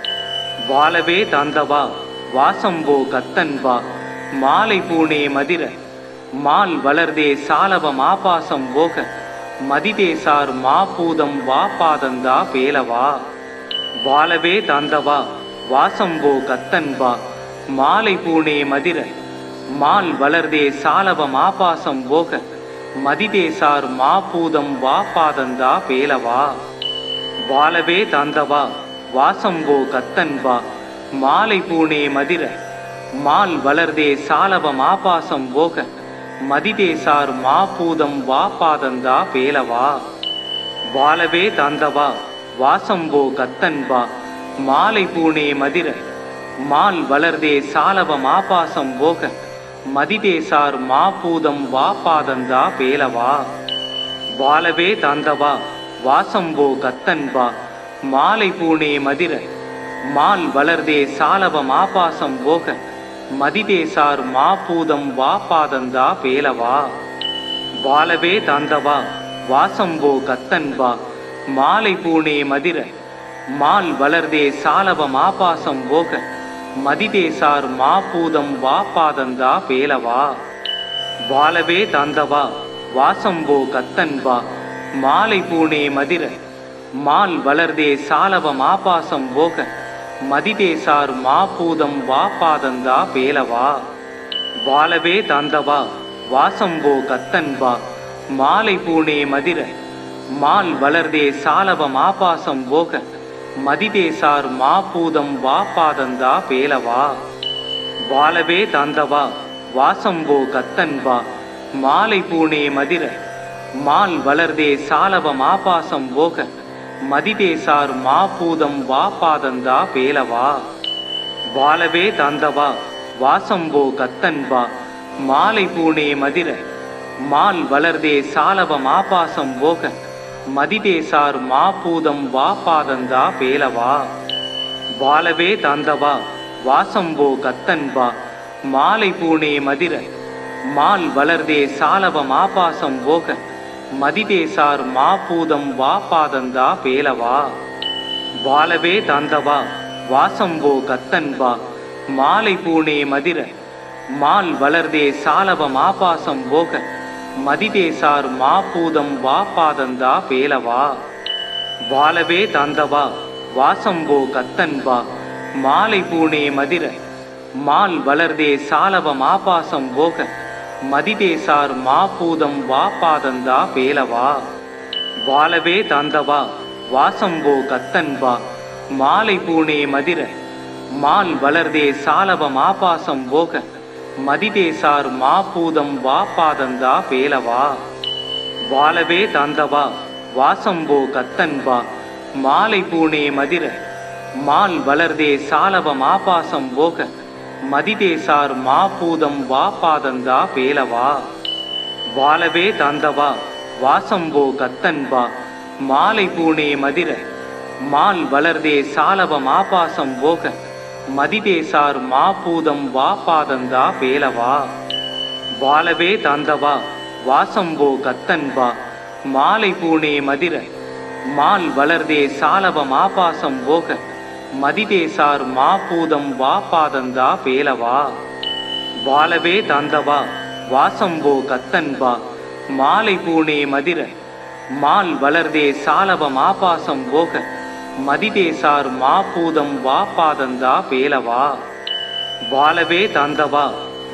வாலவே தாந்தவா வாசம்போ கத்தன்பா மாலை பூனே மதிர மால் வளர்தே சாலவம் ஆபாசம் போக மதிதேசார் மாபூதம் வாபாதந்தா பேலவா வாலவே தாந்தவா வாசம்போ கத்தன்பா மாலை பூனே மதிர மால் வளர்தே சாலவம் ஆபாசம் போக மதிதேசார் மாபூதம் வாபாதந்தா பேலவா வாலவே தாந்தவா வாசம்போ கத்தன்பா மாலை பூனே மதிர மால் வளர்தே சாலவம் ஆபாசம் போக மதிதேசார் மாபூதம் வாபாதந்தா பேலவா வாலவே தாந்தவா வாசம்போ கத்தன்பா மாலை பூனே மதிர மால் வளர்தே சாலவம் ஆபாசம் போக மதிதேசார் மாபூதம் வாபாதந்தா பேலவா வாலவே தாந்தவா வாசம்போ கத்தன்பா மாலை பூனே மதிர மால் வளர்தே சாலவம் ஆபாசம் போக மதிதேசார் மாபூதம் வாபாதந்தா பேலவா வாலவே தாந்தவா வாசம்போ கத்தன்பா மாலை பூனே மதிர மால் வளர்தே சாலவம் ஆபாசம் போக மதிதேசார் மாபூதம் வாபாதந்தா பேலவா வாலவே தாந்தவா வாசம்போ கத்தன்பா மாலை பூனே மதிர மால் வளர்தே சாலவம் ஆபாசம் போக மதிதேசார் மாபூதம் வாபாதந்தா பேலவா வாலவே தாந்தவா வாசம்போ கத்தன்பா மாலை பூனே மதிர மால் வளர்தே சாலவம் ஆபாசம் போக மதிதேசார் மாபூதம் வாபாதந்தா பேலவா வாலவே தாந்தவா வாசம்போ கத்தன்பா மாலை பூனே மதிர மால் வளர்தே சாலவம் ஆபாசம் போக மதிதேசார் மாபூதம் வாபாதந்தா பேலவா வாலவே தாந்தவா வாசம்போ கத்தன்பா மாலை பூனே மதிர மால் வளர்தே சாலவம் ஆபாசம் போக மதிதேசார் மாபூதம் வாபாதந்தா பேலவா வாலவே தாந்தவா வாசம்போ கத்தன்பா மாலை பூனே மதிர மால் வளர்தே சாலவம் ஆபாசம் போக மதிதேசார் மாபூதம் வாபாதந்தா பேலவா வாலவே தாந்தவா வாசம்போ கத்தன்பா மாலை பூனே மதிர மால் வளர்தே சாலவம் ஆபாசம் போக மதிதேசார் மாபூதம் வாபாதந்தா பேலவா வாலவே தாந்தவா வாசம்போ கத்தன்பா மாலை பூனே மதிர மால் வளர்தே சாலவம் ஆபாசம் போக மதிதேசார் மாபூதம் வாபாதந்தா பேலவா வாலவே தாந்தவா வாசம்போ கத்தன்பா மாலை பூனே மதிர மால் வளர்தே சாலவம் ஆபாசம் போக மதிதேசார் மாபூதம் வாபாதந்தா பேலவா வாலவே தாந்தவா வாசம்போ கத்தன்பா மாலை பூனே மதிர மால் வளர்தே சாலவம் ஆபாசம் போக மதிதேசார் மாபூதம் வாபாதந்தா பேலவா வாலவே தாந்தவா வாசம்போ கத்தன்பா மாலை பூனே மதிர மால் வளர்தே சாலவம் ஆபாசம் போக மதிதேசார் மாபூதம் வாபாதந்தா பேலவா வாலவே தாந்தவா வாசம்போ கத்தன்பா மாலை பூனே மதிர மால் வளர்தே சாலவம் ஆபாசம் போக மதிதேசார் மாபூதம் வாபாதந்தா பேலவா வாலவே தாந்தவா வாசம்போ கத்தன்பா மாலை பூனே மதிர மால் வளர்தே சாலவம் ஆபாசம் போக மதிதேசார் மாபூதம் வாபாதந்தா பேலவா வாலவே தாந்தவா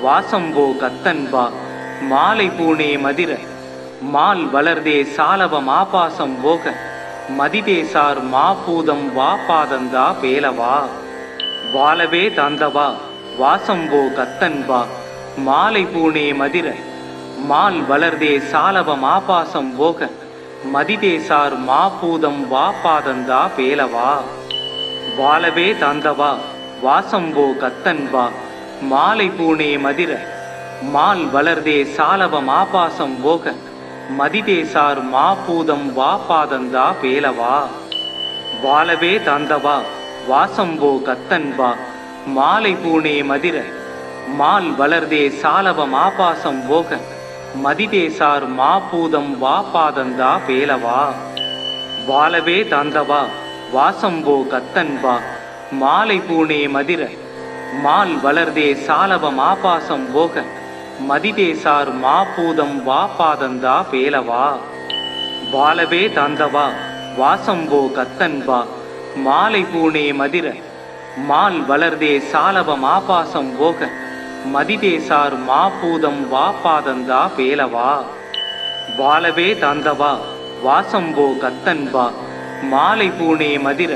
வாசம்போ கத்தன்பா மாலை பூனே மதிர மால் வளர்தே சாலவம் ஆபாசம் போக மதிதேசார் மாபூதம் வா பாதந்தா பேலவா. வாழவே தந்தவா வாசம்போ கத்தன்பா மாலை பூனே மதிர மால் வளர்தே சாலவ மாபாசம் போக மதிதேசார் மாபூதம் வா பாதந்தா பேலவா. வாழவே தந்தவா வாசம்போ கத்தன்பா மாலை பூனே மதிர மால் வளர்தே சாலவ மாபாசம் போக மதிதேசார் மாபூதம் வா பாதந்தா பேலவா. வாழவே தந்தவா வாசம்போ கத்தன்பா மாலை பூனே மதிர மால் வளர்தே சாலவ மாபாசம் போக மதிதேசார் மாபூதம் வா பாதந்தா பேலவா. வாழவே தந்தவா வாசம்போ கத்தன்பா மாலை பூனே மதிர மால் வளர்தே சாலவ மாபாசம் போக மதிதேசார் மாபூதம் வா பாதந்தா பேலவா. வாழவே தந்தவா வாசம்போ கத்தன்பா மாலை பூனே மதிர மால் வளர்தே சாலவ மாபாசம் போக மதிதேசார் மாபூதம் வா பாதந்தா பேலவா. வாழவே தந்தவா வாசம்போ கத்தன்பா மாலை பூனே மதிர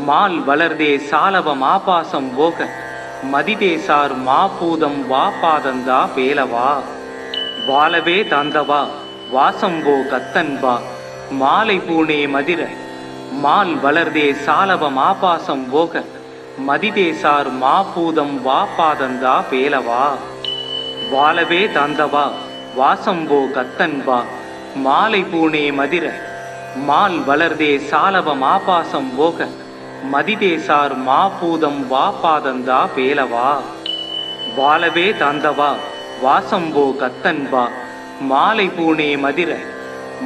மால் வளர்தே சாலவ மாபாசம் போக மதிதேசார் மாபூதம் வா பாதந்தா பேலவா. வாழவே தந்தவா வாசம்போ கத்தன்பா மாலை பூனே மதிர மால் வளர்தே சாலவ மாபாசம் போக மதிதேசார் மாபூதம் வா பாதந்தா பேலவா. வாழவே தந்தவா வாசம்போ கத்தன்பா மாலை பூனே மதிர மால் வளர்தே சாலவ மாபாசம் போக மதிதேசார் மாபூதம் வா பாதந்தா பேலவா. வாழவே தந்தவா வாசம்போ கத்தன்பா மாலை பூனே மதிர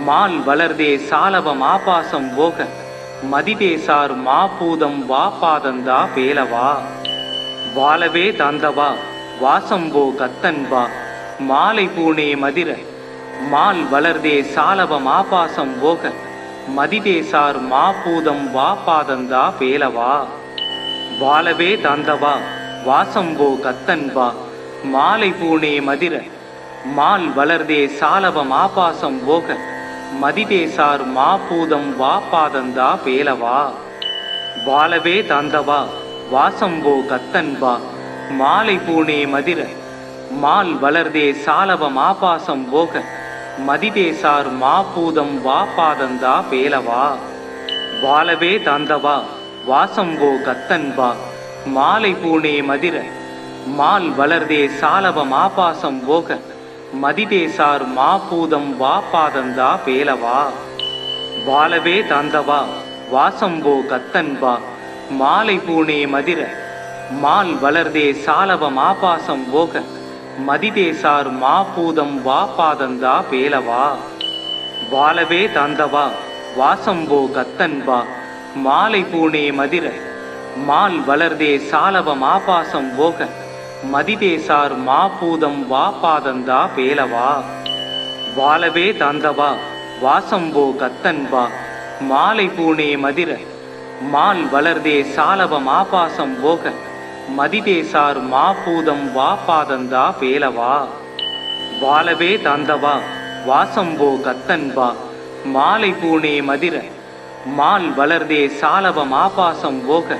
மால் வளர்தே சாலவ மாபாசம் போக மதிதேசார் மாபூதம் வா பாதந்தா பேலவா. வாழவே தந்தவா வாசம்போ கத்தன்பா மாலை பூனே மதிர மால் வளர்தே சாலவ மாபாசம் போக மதிதேசார் மாபூதம் வா பாதந்தா பேலவா. வாழவே தந்தவா வாசம்போ கத்தன்பா மாலை பூனே மதிர மால் வளர்தே சாலவ மாபாசம் போக மதிதேசார் மாபூதம் வா பாதந்தா பேலவா. வாழவே தந்தவா வாசம்போ கத்தன்பா மாலை பூனே மதிர மால் வளர்தே சாலவ மாபாசம் போக மதிதேசார் மாபூதம் வா பாதந்தா பேலவா. வாழவே தந்தவா வாசம்போ கத்தன்பா மாலை பூனே மதிர மால் வளர்தே சாலவ மாபாசம் போக மதிதேசார் மாபூதம் வா பாதந்தா பேலவா. வாழவே தந்தவா வாசம்போ கத்தன்பா மாலை பூனே மதிர மால் வளர்தே சாலவ மாபாசம் போக மதிதேசார் மாபூதம் வா பாதந்தா பேலவா. வாழவே தந்தவா வாசம்போ கத்தன்பா மாலை பூனே மதிர மால் வளர்தே சாலவ மாபாசம் போக மதிதேசார் மாபூதம் வா பாதந்தா பேலவா. வாழவே தந்தவா வாசம்போ கத்தன்பா மாலை பூனே மதிர மால் வளர்தே சாலவ மாபாசம் போக மதிதேசார் மாபூதம் வா பாதந்தா பேலவா. வாழவே தந்தவா வாசம்போ கத்தன்பா மாலை பூனே மதிர மால் வளர்தே சாலவ மாபாசம் போக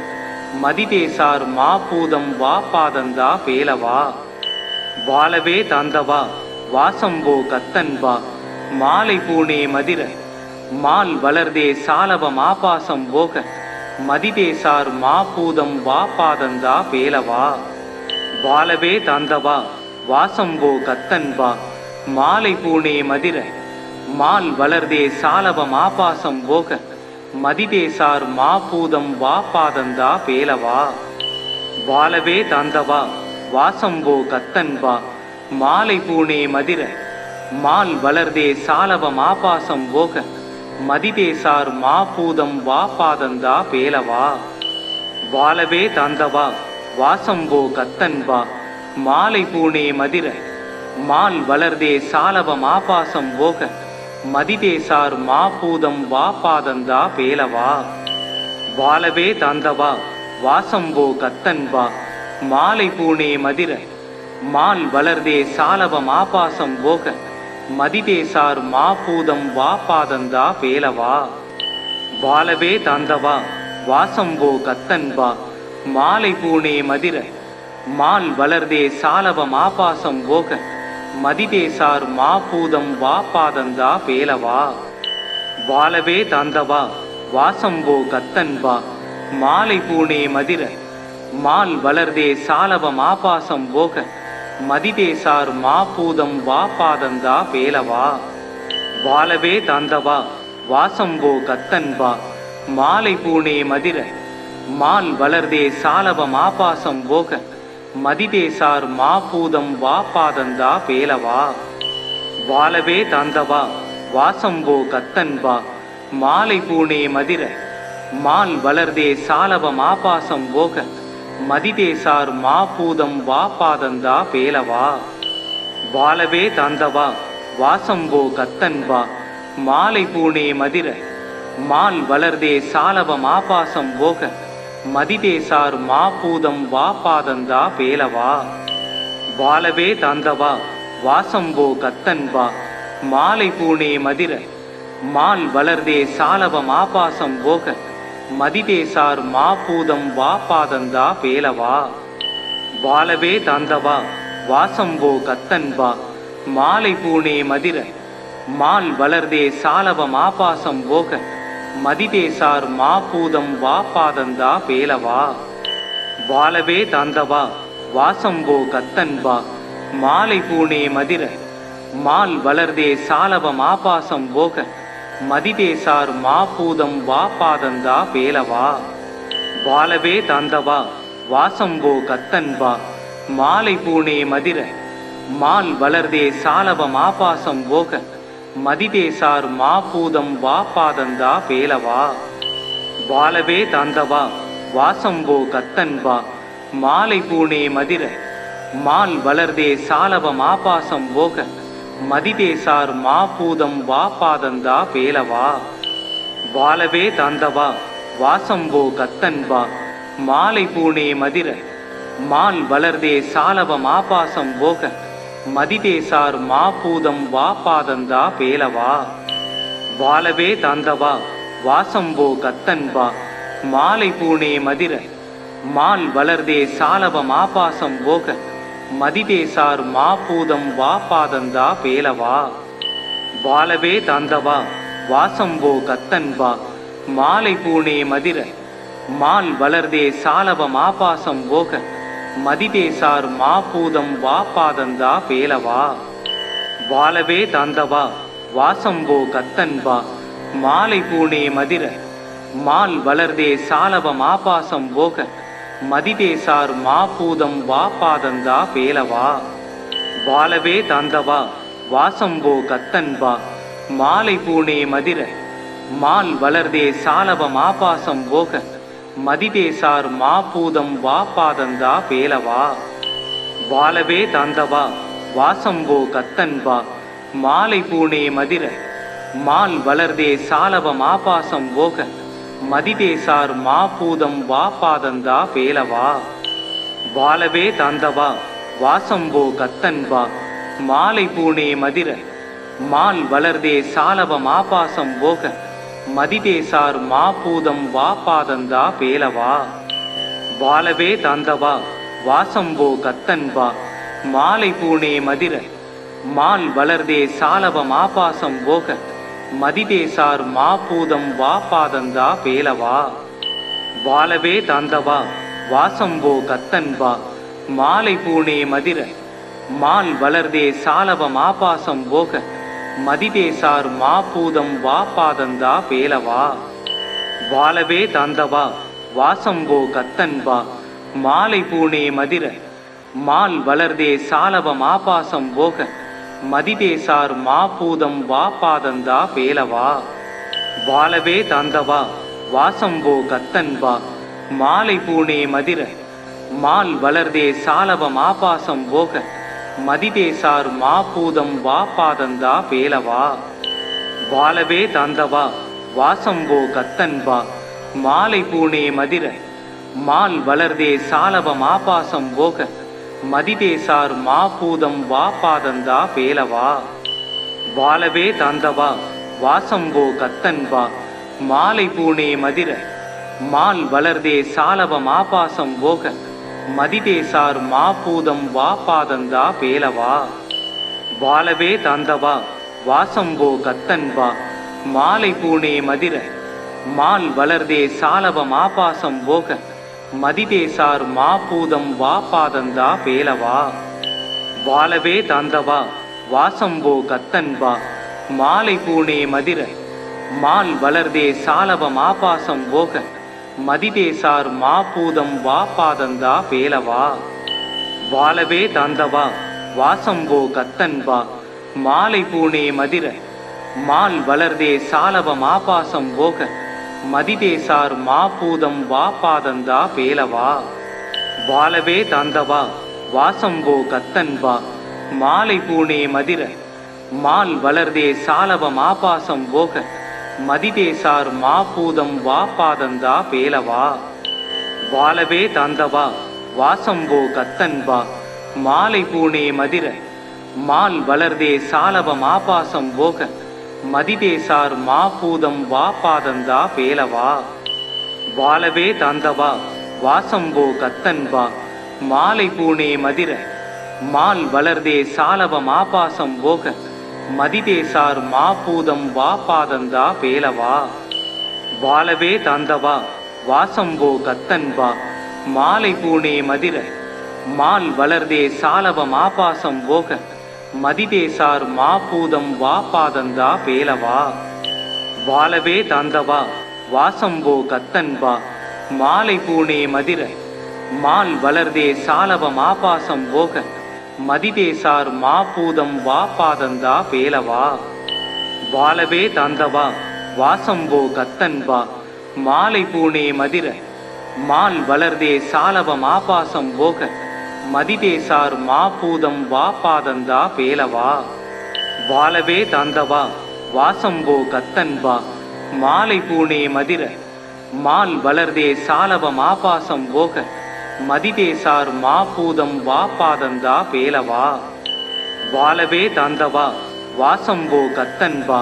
மதிதேசார் மாபூதம் வா பாதந்தா பேலவா. வாழவே தந்தவா வாசம்போ கத்தன்பா மாலை பூனே மதிர மால் வளர்தே சாலவ மாபாசம் போக மதிதேசார் மாபூதம் வா பாதந்தா பேலவா. வாழவே தந்தவா வாசம்போ கத்தன்பா மாலை பூனே மதிர மால் வளர்தே சாலவ மாபாசம் போக மதிதேசார் மாபூதம் வா பாதந்தா பேலவா. வாழவே தந்தவா வாசம்போ கத்தன்பா மாலை பூனே மதிர மால் வளர்தே சாலவ மாபாசம் போக மதிதேசார் மாபூதம் வா பாதந்தா பேலவா. வாழவே தந்தவா வாசம்போ கத்தன்பா மாலை பூனே மதிர மால் வளர்தே சாலவ மாபாசம் போக மதிதேசார் மாபூதம் வா பாதந்தா பேலவா. வாழவே தந்தவா வாசம்போ கத்தன்பா மாலை பூனே மதிர மால் வளர்தே சாலவ மாபாசம் போக மதிதேசார் மாபூதம் வா பாதந்தா பேலவா. வாழவே தாந்தவா வாசம்போ கத்தன்பா மாலை பூனே மதிர மால் வளர்தே சாலவ மாபாசம் போக மதிதேசார் மாபூதம் வாபாதந்தா பேலவா வாழவே தாந்தவா வாசம்போ கத்தன்பா மாலை பூனே மதிர மால் வளர்தே சாலவ மாபாசம் போக மதிதேசார் மாபூதம் வாபாதந்தா பேலவா வாழவே தாந்தவா வாசம்போ கத்தன்பா மாலை பூனே மதிர மால் வளர்தே சாலவ மாபாசம் போக மதிதேசார் மாபூதம் வாபாதந்தா பேலவா வாழவே தாந்தவா வாசம்போ கத்தன்பா மாலை பூனே மதிர மால் வளர்தே சாலவ மாபாசம் போக மதிதேசார் மாபூதம் வாபாதந்தா பேலவா வாழவே தாந்தவா வாசம்போ கத்தன்பா மாலை பூனே மதிர மால் வளர்தே சாலவ மாபாசம் போக மதிதேசார் மாபூதம் வாபாதந்தா பேலவா வாழவே தாந்தவா வாசம்போ கத்தன்பா மாலை பூனே மதிர மால் வளர்தே சாலவ மாபாசம் போக மதிதேசார் மாபூதம் வாபாதந்தா பேலவா வாழவே தாந்தவா வாசம்போ கத்தன்பா மாலை பூனே மதிர மால் வளர்தே சாலவ மாபாசம் போக மதிதேசார் மாபூதம் வாபாதந்தா பேலவா வாழவே தாந்தவா வாசம்போ கத்தன்பா மாலை பூனே மதிர மால் வளர்தே சாலவ மாபாசம் போக மதிதேசார் மாபூதம் வாபாதந்தா பேலவா வாழவே தாந்தவா வாசம்போ கத்தன்பா மாலை பூனே மதிர மால் வளர்தே சாலவ மாபாசம் போக மதிதேசார் மாபூதம் வாபாதந்தா பேலவா வாழவே தாந்தவா வாசம்போ கத்தன்பா மாலை பூனே மதிர மால் வளர்தே சாலவ மாபாசம் போக மதிதேசார் மாபூதம் வாபாதந்தா பேலவா வாழவே தாந்தவா வாசம்போ கத்தன்பா மாலை பூனே மதிர மால் வளர்தே சாலவ மாபாசம் போக மதிதேசார் மாபூதம் வாபாதந்தா பேலவா வாழவே தாந்தவா வாசம்போ கத்தன்பா மாலை பூனே மதிர மால் வளர்தே சாலவ மாபாசம் போக மதிதேசார் மாபூதம் வாபாதந்தா பேலவா வாழவே தாந்தவா வாசம்போ கத்தன்பா மாலை பூனே மதிர மால் வளர்தே சாலவ மாபாசம் போக மதிதேசார் மாபூதம் வாபாதந்தா பேலவா வாழவே தாந்தவா வாசம்போ கத்தன்பா மாலை பூனே மதிர மால் வளர்தே சாலவ மாபாசம் போக மதிதேசார் மாபூதம் வாபாதந்தா பேலவா வாழவே தாந்தவா வாசம்போ கத்தன்பா மாலை பூனே மதிர மால் வளர்தே சாலவ மாபாசம் போக மதிதேசார் மாபூதம் வாபாதந்தா பேலவா வாழவே தாந்தவா வாசம்போ கத்தன்பா மாலை பூனே மதிர மால் வளர்தே சாலவ மாபாசம் போக மதிதேசார் மாபூதம் வாபாதந்தா பேலவா வாழவே தாந்தவா வாசம்போ கத்தன்பா மாலை பூனே மதிர மால் வளர்தே சாலவ மாபாசம் போக மதிதேசார் மாபூதம் வாபாதந்தா பேலவா வாழவே தாந்தவா வாசம்போ கத்தன்பா மாலை பூனே மதிர மால் வளர்தே சாலவ மாபாசம் போக மதிதேசார் மாபூதம் வாபாதந்தா பேலவா வாழவே தாந்தவா வாசம்போ கத்தன்பா மாலை பூனே மதிர மால் வளர்தே சாலவ மாபாசம் போக மதிதேசார் மாபூதம் வாபாதந்தா பேலவா வாழவே தாந்தவா வாசம்போ கத்தன்பா மாலை பூனே மதிர மால் வளர்தே சாலவ மாபாசம் போக மதிதேசார் மாபூதம் வாபாதந்தா பேலவா வாழவே தாந்தவா வாசம்போ கத்தன்பா மாலை பூனே மதிர மால் வளர்தே சாலவ மாபாசம் போக மதிதேசார் மாபூதம் வாபாதந்தா பேலவா வாழவே தாந்தவா வாசம்போ கத்தன்பா மாலை பூனே மதிர மால் வளர்தே சாலவ மாபாசம் போக மதிதேசார் மாபூதம் வாபாதந்தா பேலவா வாழவே தாந்தவா வாசம்போ கத்தன்பா மாலை பூணே மதிர மால் வளர்தே சாலவம் ஆபாசம் போக மதிதேசார் மாபூதம் வா பாதந்தா பேலவா வாலவே தாந்தவா வாசம்போ கத்தன்பா மாலை பூணே மதிர மால் வளர்தே சாலவம் ஆபாசம் போக மதிதேசார் மாபூதம் வா பாதந்தா பேலவா வாலவே தாந்தவா வாசம்போ கத்தன்பா மாலை பூணே மதிர மால் வளர்தே சாலவம் ஆபாசம் போக மதிதேசார் மாபூதம் வா பாதந்தா பேலவா வாலவே தாந்தவா வாசம்போ கத்தன்பா மாலை பூணே மதிர மால் வளர்தே சாலவம் ஆபாசம் போக மதிதேசார் மாபூதம் வா பாதந்தா பேலவா வாலவே தாந்தவா வாசம்போ கத்தன்பா மாலை பூணே மதிர மால் வளர்தே சாலவம் ஆபாசம் போக மதிதேசார் மாபூதம் வா பாதந்தா பேலவா வாலவே தாந்தவா வாசம்போ கத்தன்பா மாலை பூணே மதிர மால் வளர்தே சாலவம் ஆபாசம் போக மதிதேசார் மாபூதம் வா பாதந்தா பேலவா வாலவே தாந்தவா வாசம்போ கத்தன்பா மாலை பூணே மதிர மால் வளர்தே சாலவம் ஆபாசம் போக மதிதேசார் மாபூதம் வா பாதந்தா பேலவா வாலவே தாந்தவா வாசம்போ கத்தன்பா மாலை பூணே மதிர மால் வளர்தே சாலவம் ஆபாசம் போக மதிதேசார் மாபூதம் வா பாதந்தா பேலவா வாலவே தாந்தவா வாசம்போ கத்தன்பா மாலை பூணே மதிர மால் வளர்தே சாலவம் ஆபாசம் போக மதிதேசார் மாபூதம் வா பாதந்தா பேலவா வாலவே தாந்தவா வாசம்போ கத்தன்பா மாலை பூணே மதிர மால் வளர்தே சாலவம் ஆபாசம் போக மதிதேசார் மாபூதம் வா பாதந்தா பேலவா வாலவே தாந்தவா வாசம்போ கத்தன்பா மாலை பூணே மதிர மால் வளர்தே சாலவம் ஆபாசம் போக மதிதேசார் மாபூதம் வா பாதந்தா பேலவா வாலவே தாந்தவா வாசம்போ கத்தன்பா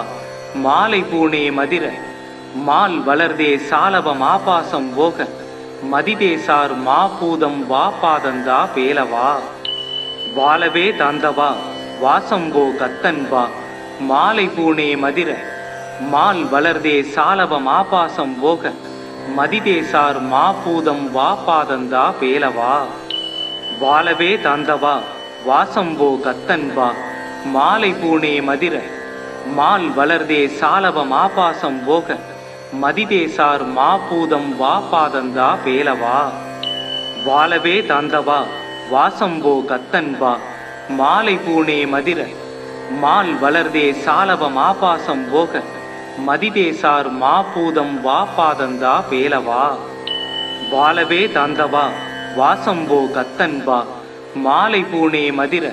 மாலை பூணே மதிர மால் வளர்தே சாலவம் ஆபாசம் போக மதிதேசார் மாபூதம் வா பாதந்தா பேலவா வாலவே தாந்தவா வாசம்போ கத்தன்பா மாலை பூணே மதிர மால் வளர்தே சாலவம் ஆபாசம் போக மதிதேசார் மாபூதம் வா பாதந்தா பேலவா வாலவே தாந்தவா வாசம்போ கத்தன்பா மாலை பூணே மதிர மால் வளர்தே சாலவம் ஆபாசம் போக மதிதேசார் மாபூதம் வா பாதந்தா பேலவா வாலவே தாந்தவா வாசம்போ கத்தன்பா மாலை பூணே மதிர மால் வளர்தே சாலவம் ஆபாசம் போக மதிதேசார் மாபூதம் வா பாதந்தா பேலவா வாலவே தாந்தவா வாசம்போ கத்தன்பா மாலை பூணே மதிர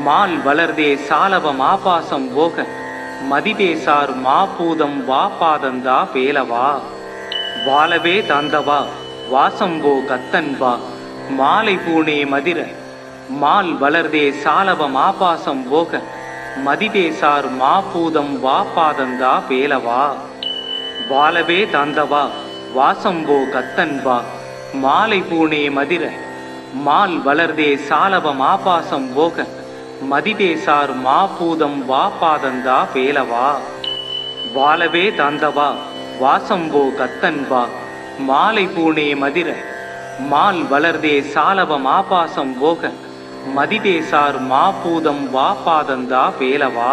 மால் வளர்தே சாலவம் ஆபாசம் போக மதிதேசார் மாபூதம் வா பாதந்தா பேலவா வாலவே தாந்தவா வாசம்போ கத்தன்பா மாலை பூணே மதிர மால் வளர்தே சாலவம் ஆபாசம் போக மதிதேசார் மாபூதம் வா பாதந்தா பேலவா வாலவே தாந்தவா வாசம்போ கத்தன்பா மாலை பூணே மதிர மால் வளர்தே சாலவம் ஆபாசம் போக மதிதேசார் மாபூதம் வா பாதந்தா பேலவா வாலவே தாந்தவா வாசம்போ கத்தன்பா மாலை பூணே மதிர மால் வளர்தே சாலவம் ஆபாசம் போக மதிதேசார் மாபூதம் வா பாதந்தா பேலவா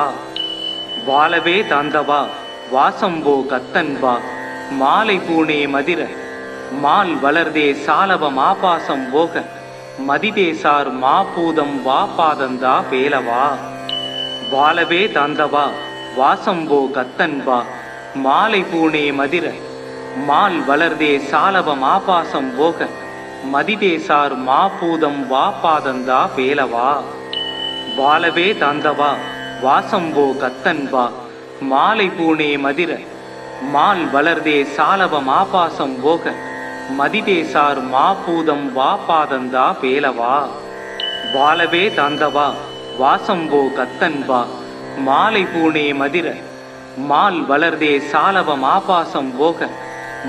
வாலவே தாந்தவா வாசம்போ கத்தன்பா மாலை பூணே மதிர மால் வளர்தே சாலவம் ஆபாசம் போக மதிதேசார் மாபூதம் வா பாதந்தா பேலவா வாலவே தாந்தவா வாசம்போ கத்தன்பா மாலை பூணே மதிர மால் வளர்தே சாலவம் ஆபாசம் போக மதிதேசார் மாபூதம் வா பாதந்தா பேலவா வாலவே தாந்தவா வாசம்போ கத்தன்பா மாலை பூணே மதிர மால் வளர்தே சாலவம் ஆபாசம் போக மதிதேசார் மாபூதம் வா பாதந்தா பேலவா வாலவே தாந்தவா வாசம்போ கத்தன்பா மாலை பூணே மதிர மால் வளர்தே சாலவம் ஆபாசம் போக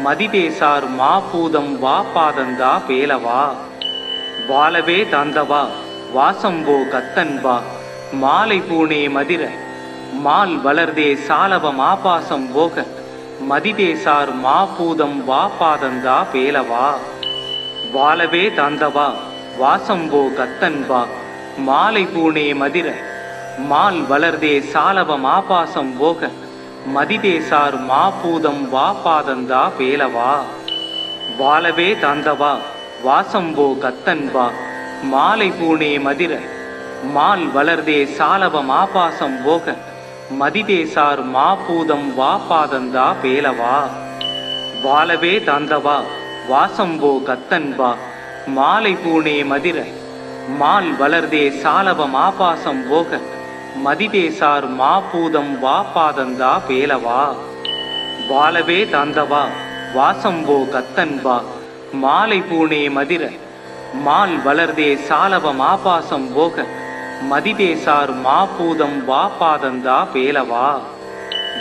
மதிதேசார் மாபூதம் வாபாதந்தா பேலவா வாலவே தாந்தவா வாசம்போ கத்தன்பா மாலை பூனே மதிர மால் வளர்தே சாலவம் ஆபாசம் போக மதிதேசார் மாபூதம் வாபாதந்தா பேலவா வாலவே தாந்தவா வாசம்போ கத்தன்பா மாலை பூனே மதிர மால் வளர்தே சாலவம் ஆபாசம் போக மதிதேசார் மாபூதம் வாபாதந்தா பேலவா வாலவே தாந்தவா வாசம்போ கத்தன்பா மாலை பூனே மதிர மால் வளர்தே சாலவம் ஆபாசம் போக மதிதேசார் மாபூதம் வாபாதந்தா பேலவா வாலவே தாந்தவா வாசம்போ கத்தன்பா மாலை பூனே மதிர மால் வளர்தே சாலவம் ஆபாசம் போக மதிதேசார் மாபூதம் வாபாதந்தா பேலவா வாலவே தாந்தவா வாசம்போ கத்தன்பா மாலை பூனே மதிர மால் வளர்தே சாலவம் ஆபாசம் போக மதிதேசார் மாபூதம் வாபாதந்தா பேலவா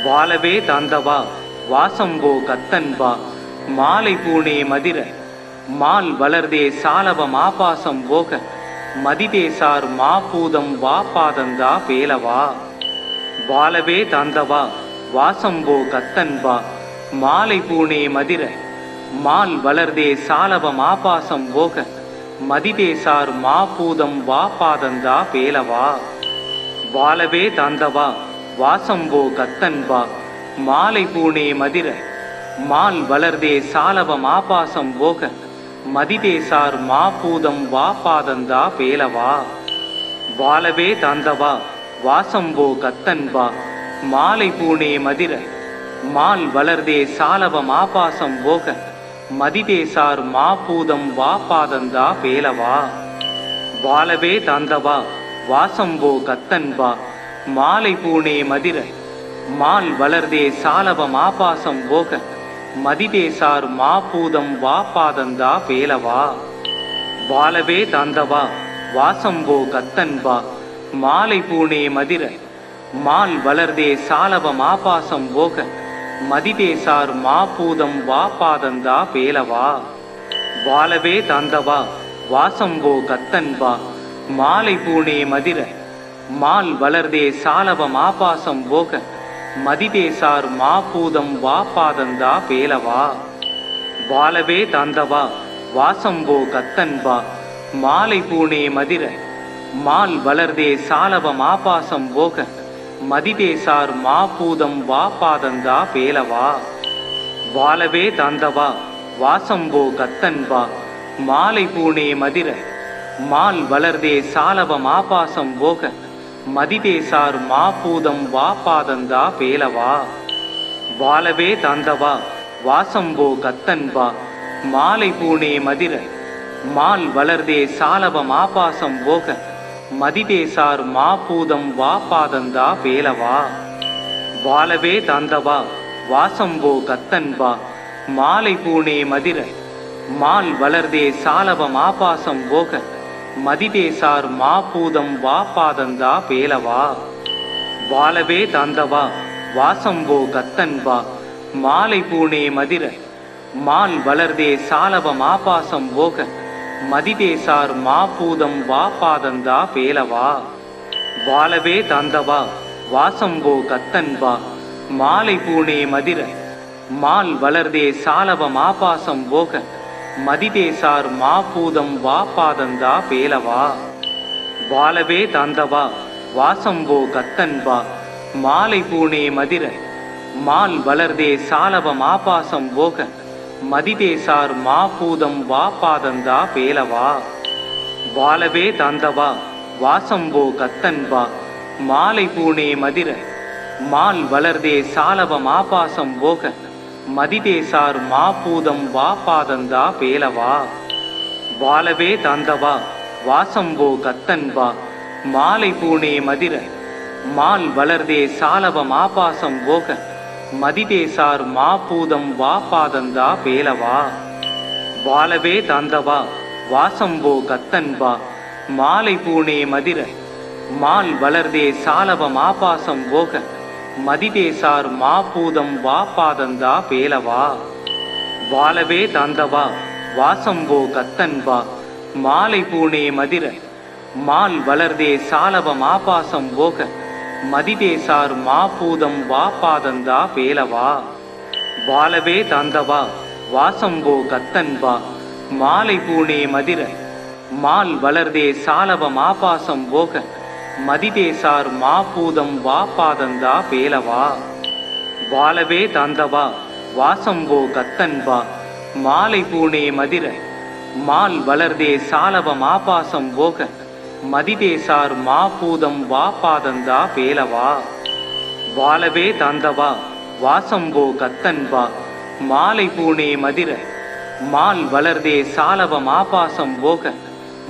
வாலவே தாந்தவா வாசம்போ கத்தன்பா மாலை பூனே மதிர மால் வளர்தே சாலவம் ஆபாசம் போக மதிதேசார் மாபூதம் வாபாதந்தா பேலவா வாலவே தாந்தவா வாசம்போ கத்தன்பா மாலை பூனே மதிர மால் வளர்தே சாலவம் ஆபாசம் போக மதிதேசார் மாபூதம் வாபாதந்தா பேலவா வாலவே தாந்தவா வாசம்போ கத்தன்பா மாலை பூனே மதிர மால் வளர்தே சாலவம் ஆபாசம் போக மதிதேசார் மாபூதம் வாபாதந்தா பேலவா வாலவே தாந்தவா வாசம்போ கத்தன்பா மாலை பூனே மதிர மால் வளர்தே சாலவம் ஆபாசம் போக மதிதேசார் மாபூதம் வாபாதந்தா பேலவா வாலவே தாந்தவா வாசம்போ கத்தன்பா மாலை பூனே மதிர மால் வளர்தே சாலவம் ஆபாசம் போக மதிதேசார் மாபூதம் வாபாதந்தா பேலவா வாலவே தாந்தவா வாசம்போ கத்தன்பா மாலை பூனே மதிர மால் வளர்தே சாலவம் ஆபாசம் போக மதிதேசார் மாபூதம் வாபாதந்தா பேலவா வாலவே தாந்தவா வாசம்போ கத்தன்பா மாலை பூனே மதிர மால் வளர்தே சாலவம் ஆபாசம் போக மதிதேசார் மாபூதம் வாபாதந்தா பேலவா வாலவே தாந்தவா வாசம்போ கத்தன்பா மாலை பூனே மதிர மால் வளர்தே சாலவம் ஆபாசம் போக மதிதேசார் மாபூதம் வாபாதந்தா பேலவா வாலவே தாந்தவா வாசம்போ கத்தன்பா மாலை பூனே மதிர மால் வளர்தே சாலவம் ஆபாசம் போக மதிதேசார் மாபூதம் வாபாதந்தா பேலவா வாலவே தாந்தவா வாசம்போ கத்தன்பா மாலை பூனே மதிர மால் வளர்தே சாலவம் ஆபாசம் போக மதிதேசார் மாபூதம் வாபாதந்தா பேலவா வாலவே தாந்தவா வாசம்போ கத்தன்பா மாலை பூனே மதிர மால் வளர்தே சாலவம் ஆபாசம் போக மதிதேசார் மாபூதம் வாபாதந்தா பேலவா வாலவே தாந்தவா வாசம்போ கத்தன்பா மாலை பூனே மதிர மால் வளர்தே சாலவம் ஆபாசம் போக மதிதேசார் மாபூதம் வாபாதந்தா பேலவா வாலவே தாந்தவா வாசம்போ கத்தன்பா மாலை பூனே மதிர மால் வளர்தே சாலவம் ஆபாசம் போக மதிதேசார் மாபூதம் வாபாதந்தா பேலவா வாலவே தாந்தவா வாசம்போ கத்தன்பா மாலை பூனே மதிர மால் வளர்தே சாலவம் ஆபாசம் போக மதிதேசார் மாபூதம் வாபாதந்தா பேலவா வாலவே தாந்தவா வாசம்போ கத்தன்பா மாலை பூனே மதிர மால் வளர்தே சாலவம் ஆபாசம் போக மதிதேசார் மாபூதம் வாபாதந்தா பேலவா வாலவே தாந்தவா வாசம்போ கத்தன்பா மாலை பூனே மதிர மால் வளர்தே சாலவம் ஆபாசம் போக மதிதேசார் மாபூதம் வாபாதந்தா பேலவா வாலவே தாந்தவா வாசம்போ கத்தன்பா மாலை பூனே மதிர மால் வளர்தே சாலவம் ஆபாசம் போக மதிதேசார் மாபூதம் வாபாதந்தா பேலவா. வாழவே தாந்தவா வாசம்போ கத்தன்பா மாலை பூனே மதிர மால் வளர்தே சாலவம் ஆபாசம் போக மதிதேசார் மாபூதம் வாபாதந்தா பேலவா. வாழவே தாந்தவா வாசம்போ கத்தன்பா மாலை பூனே மதிர மால் வளர்தே சாலவம் ஆபாசம் போக மதிதேசார் மாபூதம் வாபாதந்தா பேலவா. வாழவே தாந்தவா வாசம்போ கத்தன்பா மாலை பூனே மதிர மால் வளர்தே சாலவம் ஆபாசம் போக மதிதேசார் மாபூதம் வாபாதந்தா பேலவா. வாழவே தாந்தவா வாசம்போ கத்தன்பா மாலை பூனே மதிர மால் வளர்தே சாலவம் ஆபாசம் போக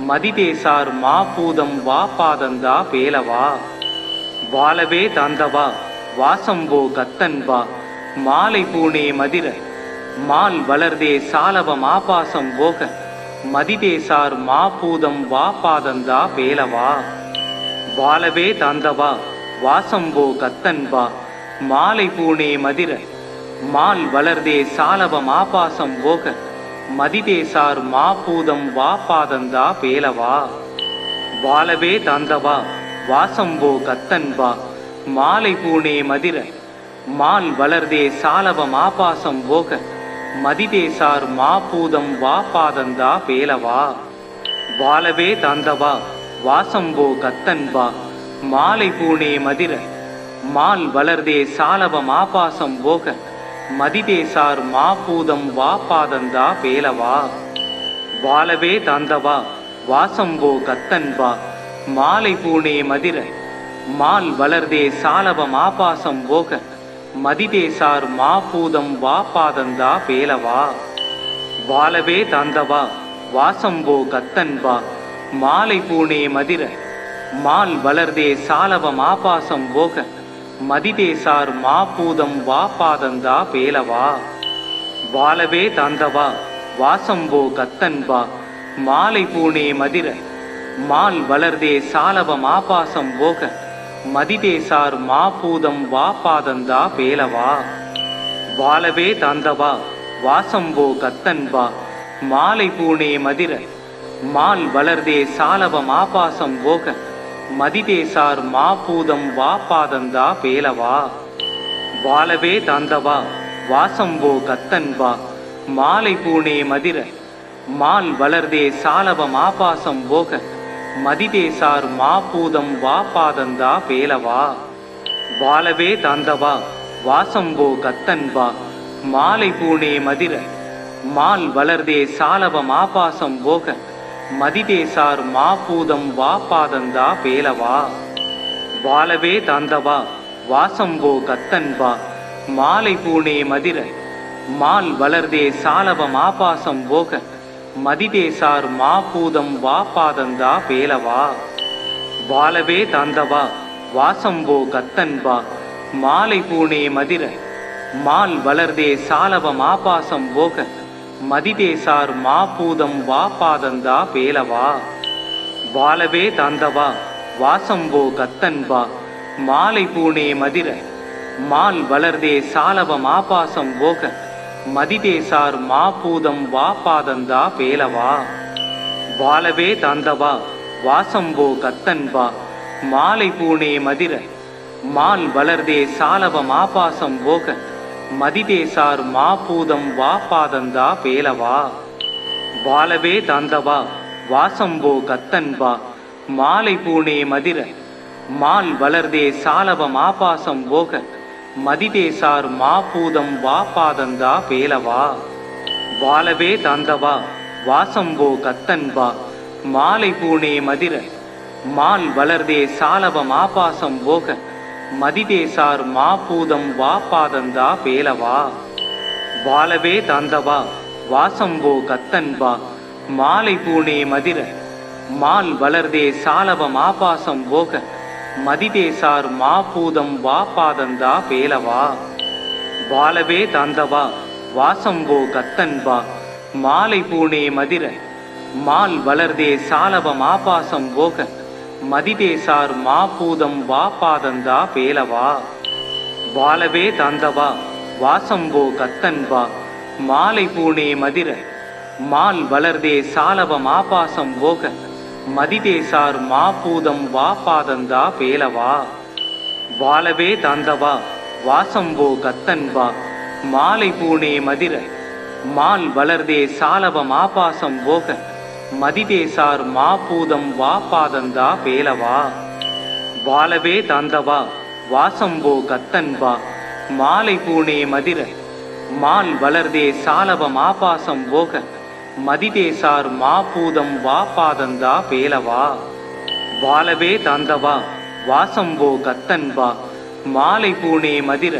மதிதேசார் மாபூதம் வாபாதந்தா பேலவா. வாழவே தாந்தவா வாசம்போ கத்தன்பா மாலை பூனே மதிர மால் வளர்தே சாலவம் ஆபாசம் போக மதிதேசார் மாபூதம் வாபாதந்தா பேலவா. வாழவே தாந்தவா வாசம்போ கத்தன்பா மாலை பூனே மதிர மால் வளர்தே சாலவம் ஆபாசம் போக மதிதேசார் மாபூதம் வாபாதந்தா பேலவா. வாழவே தாந்தவா வாசம்போ கத்தன்பா மாலை பூனே மதிர மால் வளர்தே சாலவம் ஆபாசம் போக மதிதேசார் மாபூதம் வாபாதந்தா பேலவா. வாழவே தாந்தவா வாசம்போ கத்தன்பா மாலை பூனே மதிர மால் வளர்தே சாலவம் ஆபாசம் போக மதிதேசார் மாபூதம் வாபாதந்தா பேலவா. வாழவே தாந்தவா வாசம்போ கத்தன்பா மாலை பூனே மதிர மால் வளர்தே சாலவம் ஆபாசம் போக மதிதேசார் மாபூதம் வாபாதந்தா பேலவா. வாழவே தாந்தவா வாசம்போ கத்தன்பா மாலை பூனே மதிர மால் வளர்தே சாலவம் ஆபாசம் போக மதிதேசார் மாபூதம் வாபாதந்தா பேலவா. வாழவே தாந்தவா வாசம்போ கத்தன்பா மாலை பூனே மதிர மால் வளர்தே சாலவம் ஆபாசம் போக மதிதேசார் மாபூதம் வாபாதந்தா பேலவா. வாழவே தாந்தவா வாசம்போ கத்தன்பா மாலை பூனே மதிர மால் வளர்தே சாலவம் ஆபாசம் போக மதிதேசார் மாபூதம் வாபாதந்தா பேலவா. வாழவே தாந்தவா வாசம்போ கத்தன்பா மாலை பூனே மதிர மால் வளர்தே சாலவம் ஆபாசம் போக மதிதேசார் மாபூதம் வாபாதந்தா பேலவா. வாழவே தாந்தவா வாசம்போ கத்தன்பா மாலை பூனே மதிர மால் வளர்தே சாலவம் ஆபாசம் போக மதிதேசார் மாபூதம் வாபாதந்தா பேலவா. வாழவே தாந்தவா வாசம்போ கத்தன்பா மாலை பூனே மதிர மால் வளர்தே சாலவம் ஆபாசம் போக மதிதேசார் மாபூதம் வாபாதந்தா பேலவா. வாழவே தாந்தவா வாசம்போ கத்தன்பா மாலை பூனே மதிர மால் வளர்தே சாலவம் ஆபாசம் போக மதிதேசார் மாபூதம் வாபாதந்தா பேலவா. வாழவே தாந்தவா வாசம்போ கத்தன்பா மாலை பூனே மதிர மால் வளர்தே சாலவம் ஆபாசம் போக மதிதேசார் மாபூதம் வாபாதந்தா பேலவா. வாழவே தாந்தவா வாசம்போ கத்தன்பா மாலை பூனே மதிர மால் வளர்தே சாலவம் ஆபாசம் போக மதிதேசார் மாபூதம் வாபாதந்தா பேலவா. வாழவே தாந்தவா வாசம்போ கத்தன்பா மாலை பூனே மதிர மால் வளர்தே சாலவம் ஆபாசம் போக மதிதேசார் மாபூதம் வாபாதந்தா பேலவா. வாழவே தாந்தவா வாசம்போ கத்தன்பா மாலை பூனே மதிர மால் வளர்தே சாலவம் ஆபாசம் போக மதிதேசார் மாபூதம் வாபாதந்தா பேலவா. வாழவே தாந்தவா வாசம்போ கத்தன்பா மாலை பூனே மதிர மால் வளர்தே சாலவம் ஆபாசம் போக மதிதேசார் மாபூதம் வாபாதந்தா பேலவா. வாழவே தாந்தவா வாசம்போ கத்தன்பா மாலை பூனே மதிர மால் வளர்தே சாலவம் ஆபாசம் போக மதிதேசார் மாபூதம் வாபாதந்தா பேலவா. வாழவே தந்தவா வாசம்போ கத்தன்பா மாலை பூனே மதிர மால் வளர்தே சாலவம் ஆபாசம் போக மதிதேசார் மாபூதம் வாபாதந்தா பேலவா வாழவே தந்தவா வாசம்போ கத்தன்பா மாலை பூனே மதிர மால் வளர்தே சாலவம் ஆபாசம் போக மதிதேசார் மாபூதம் வாபாதந்தா பேலவா வாழவே தந்தவா வாசம்போ கத்தன்பா மாலை பூனே மதிர மால் வளர்தே சாலவம் ஆபாசம் போக மதிதேசார் மாபூதம் வாபாதந்தா பேலவா வாழவே தந்தவா வாசம்போ கத்தன்பா மாலை பூனே மதிர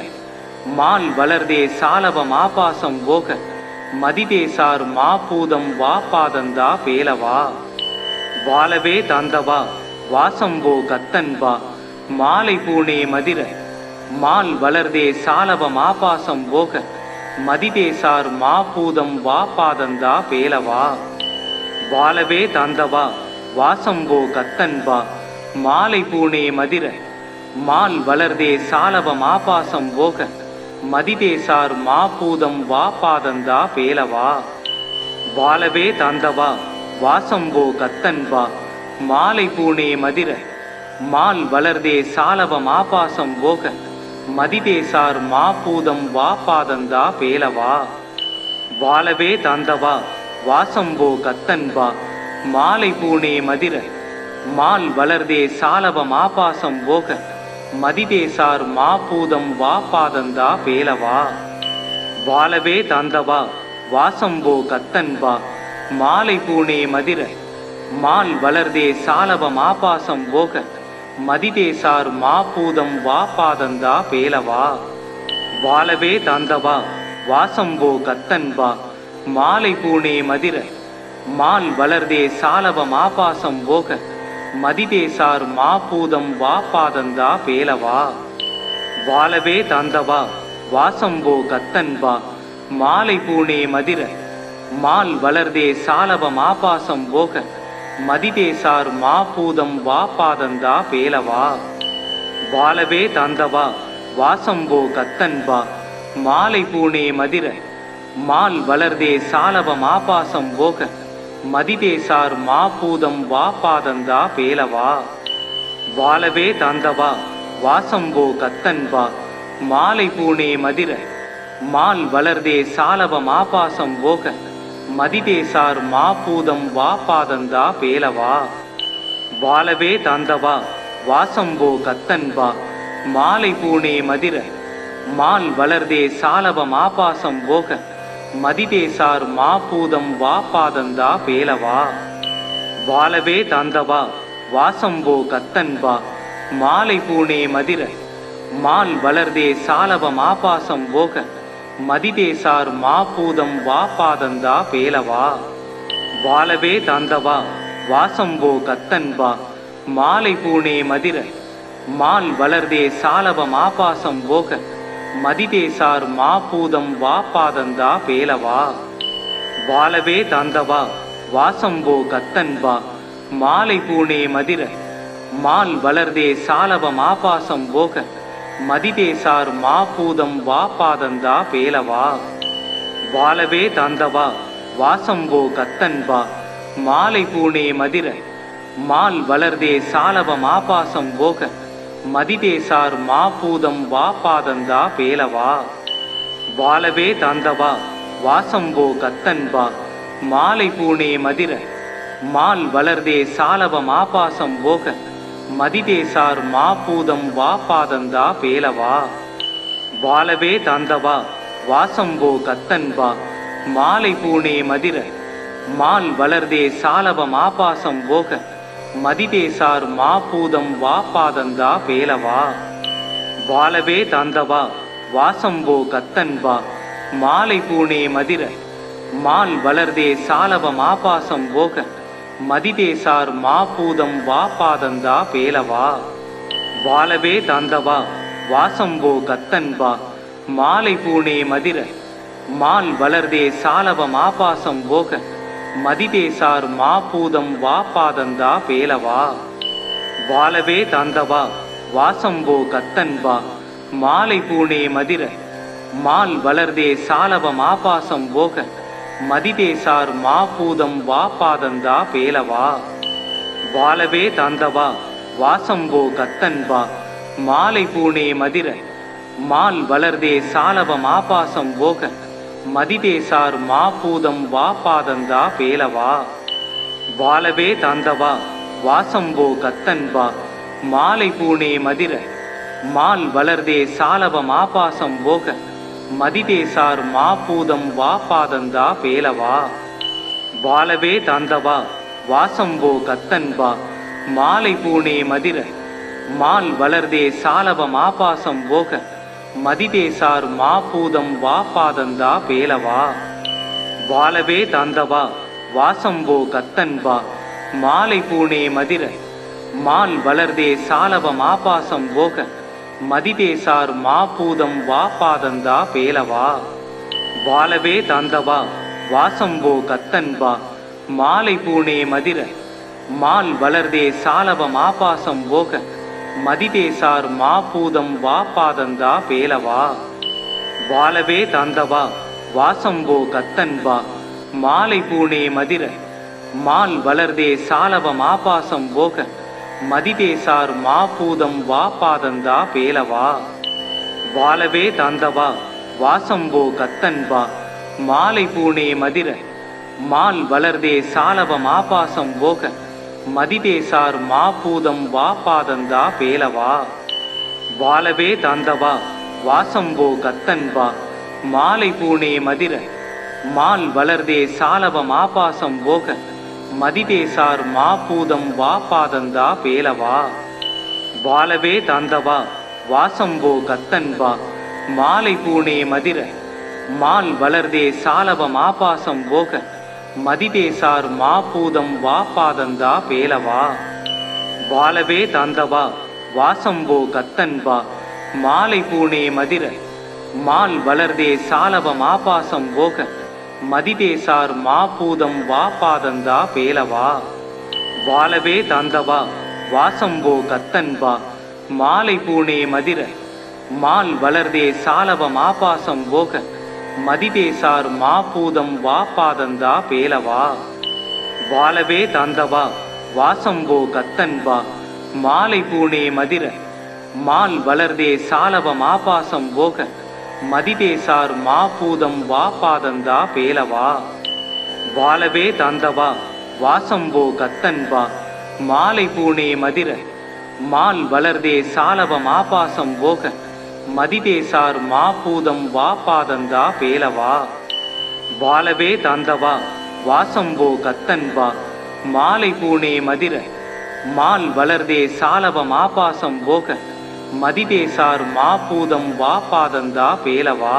மால் வளர்தே சாலவம் ஆபாசம் போக மதிதேசார் மாபூதம் வாபாதந்தா பேலவா வாழவே தந்தவா வாசம்போ கத்தன்பா மாலை பூனே மதிர மால் வளர்தே சாலவம் ஆபாசம் போக மதிதேசார் மாபூதம் வாபாதந்தா பேலவா வாழவே தந்தவா வாசம்போ கத்தன்பா மாலை பூனே மதிர மால் வளர்தே சாலவம் ஆபாசம் போக மதிதேசார் மாபூதம் வாபாதந்தா பேலவா வாழவே தந்தவா வாசம்போ கத்தன்பா மாலை பூனே மதிர மால் வளர்தே சாலவம் ஆபாசம் போக மதிதேசார் மாபூதம் வாபாதந்தா பேலவா வாழவே தந்தவா வாசம்போ கத்தன்பா மாலை பூனே மதிர மால் வளர்தே சாலவம் ஆபாசம் போக மதிதேசார் மாபூதம் வாபாதந்தா பேலவா வாழவே தந்தவா வாசம்போ கத்தன்பா மாலை பூனே மதிர மால் வளர்தே சாலவம் ஆபாசம் போக மதிதேசார் மாபூதம் வாபாதந்தா பேலவா வாழவே தந்தவா வாசம்போ கத்தன்பா மாலை பூனே மதிர மால் வளர்தே சாலவம் ஆபாசம் போக மதிதேசார் மாபூதம் வாபாதந்தா பேலவா வாழவே தந்தவா வாசம்போ கத்தன்பா மாலை பூனே மதிர மால் வளர்தே சாலவம் ஆபாசம் போக மதிதேசார் மாபூதம் வாபாதந்தா பேலவா வாழவே தந்தவா வாசம்போ கத்தன்பா மாலை பூனே மதிர மால் வளர்தே சாலவம் ஆபாசம் போக மதிதேசார் மாபூதம் வாபாதந்தா பேலவா வாழவே தந்தவா வாசம்போ கத்தன்பா மாலை பூனே மதிர மால் வளர்தே சாலவம் ஆபாசம் போக மதிதேசார் மாபூதம் வாபாதந்தா பேலவா வாழவே தந்தவா வாசம்போ கத்தன்பா மாலை பூனே மதிர மால் வளர்தே சாலவம் ஆபாசம் போக மதிதேசார் மாபூதம் வாபாதந்தா பேலவா வாழவே தந்தவா வாசம்போ கத்தன்பா மாலை பூனே மதிர மால் வளர்தே சாலவம் ஆபாசம் போக மதிதேசார் மாபூதம் வாபாதந்தா பேலவா வாழவே தந்தவா வாசம்போ கத்தன்பா மாலை பூனே மதிர மால் வளர்தே சாலவம் ஆபாசம் போக மதிதேசார் மாபூதம் வாபாதந்தா பேலவா வாழவே தந்தவா வாசம்போ கத்தன்பா மாலை பூனே மதிர மால் வளர்தே சாலவம் ஆபாசம் போக மதிதேசார் மாபூதம் வாபாதந்தா பேலவா வாழவே தந்தவா வாசம்போ கத்தன்பா மாலை பூனே மதிர மால் வளர்தே சாலவம் ஆபாசம் போக மதிதேசார் மாபூதம் வாபாதந்தா பேலவா வாழவே தந்தவா வாசம்போ கத்தன்பா மாலை பூனே மதிர மால் வளர்தே சாலவம் ஆபாசம் போக மதிதேசார் மாபூதம் வாபாதந்தா பேலவா வாழவே தந்தவா வாசம்போ கத்தன்பா மாலை பூனே மதிர மால் வளர்தே சாலவம் ஆபாசம் போக மதிதேசார் மாபூதம் வாபாதந்தா பேலவா வாழவே தந்தவா வாசம்போ கத்தன்பா மாலை பூனே மதிர மால் வளர்தே சாலவம் ஆபாசம் போக மதிதேசார் மாபூதம் வாபாதந்தா பேலவா வாழவே தந்தவா வாசம்போ கத்தன்பா மாலை பூனே மதிர மால் வளர்தே சாலவம் ஆபாசம் போக மதிதேசார் மாபூதம் வாபாதந்தா பேலவா வாழவே தந்தவா வாசம்போ கத்தன்பா மாலை பூணே மதிர மால் வளர்தே சாலவம் ஆபாசம் போக மதிதேசார் மாபூதம் வா பாதந்தா பேலவா வாலவே தாந்தவா வாசம்போ கத்தன்பா மாலை பூணே மதிர மால் வளர்தே சாலவம் ஆபாசம் போக மதிதேசார் மாபூதம் வா பாதந்தா பேலவா வாலவே தாந்தவா வாசம்போ கத்தன்பா மாலை பூணே மதிர மால் வளர்தே சாலவம் ஆபாசம் போக மதிதேசார் மாபூதம் வா பாதந்தா பேலவா வாலவே தாந்தவா வாசம்போ கத்தன்பா மாலை பூணே மதிர மால் வளர்தே சாலவம் ஆபாசம் போக மதிதேசார் மாபூதம் வா பாதந்தா பேலவா வாலவே தாந்தவா வாசம்போ கத்தன்பா மாலை பூணே மதிர மால் வளர்தே சாலவம் ஆபாசம் போக மதிதேசார் மாபூதம் வா பாதந்தா பேலவா வாலவே தாந்தவா வாசம்போ கத்தன்பா மாலை பூணே மதிர மால் வளர்தே சாலவம் ஆபாசம் போக மதிதேசார் மாபூதம் வா பாதந்தா பேலவா வாலவே தாந்தவா வாசம்போ கத்தன்பா மாலை பூணே மதிர மால் வளர்தே சாலவம் ஆபாசம் போக மதிதேசார் மாபூதம் வா பாதந்தா பேலவா வாலவே தாந்தவா வாசம்போ கத்தன்பா மாலை பூணே மதிர மால் வளர்தே சாலவம் ஆபாசம் போக மதிதேசார் மாபூதம் வா பாதந்தா பேலவா வாலவே தாந்தவா வாசம்போ கத்தன்பா மாலை பூணே மதிர மால் வளர்தே சாலவம் ஆபாசம் போக மதிதேசார் மாபூதம் வா பாதந்தா பேலவா வாலவே தாந்தவா வாசம்போ கத்தன்பா மாலை பூணே மதிர மால் வளர்தே சாலவம் ஆபாசம் போக மதிதேசார் மாபூதம் வா பாதந்தா பேலவா வாலவே தாந்தவா வாசம்போ கத்தன்பா மாலை பூணே மதிர மால் வளர்தே சாலவம் ஆபாசம் போக மதிதேசார் மாபூதம் வா பாதந்தா பேலவா வாலவே தாந்தவா வாசம்போ கத்தன்பா மாலை பூணே மதிர மால் வளர்தே சாலவம் ஆபாசம் போக மதிதேசார் மாபூதம் வா பாதந்தா பேலவா வாலவே தாந்தவா வாசம்போ கத்தன்பா மாலை பூணே மதிர மால் வளர்தே சாலவம் ஆபாசம் போக மதிதேசார் மாபூதம் வா பாதந்தா பேலவா வாலவே தாந்தவா வாசம்போ கத்தன்பா மாலை பூணே மதிர மால் வளர்தே சாலவம் ஆபாசம் போக மதிதேசார் மாபூதம் வா பாதந்தா பேலவா வாலவே தாந்தவா வாசம்போ கத்தன்பா மாலை பூணே மதிர மால் வளர்தே சாலவம் ஆபாசம் போக மதிதேசார் மாபூதம் வா பாதந்தா பேலவா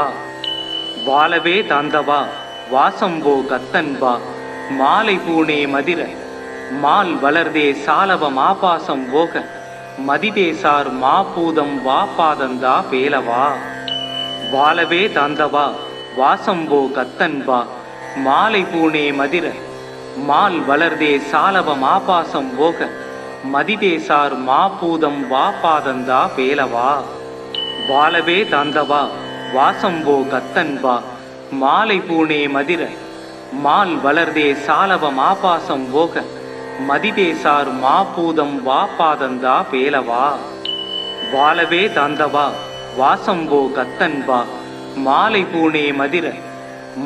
வாலவே தாந்தவா வாசம்போ கத்தன்பா மாலை பூணே மதிர மால் வளர்தே சாலவம் ஆபாசம் போக மதிதேசார் மாபூதம் வா பாதந்தா பேலவா வாலவே தாந்தவா வாசம்போ கத்தன்பா மாலை பூணே மதிர மால் வளர்தே சாலவம் ஆபாசம் போக மதிதேசார் மாபூதம் வா பாதந்தா பேலவா வாலவே தாந்தவா வாசம்போ கத்தன்பா மாலை பூணே மதிர மால் வளர்தே சாலவம் ஆபாசம் போக மதிதேசார் மாபூதம் வா பாதந்தா பேலவா வாலவே தாந்தவா வாசம்போ கத்தன்பா மாலை பூணே மதிர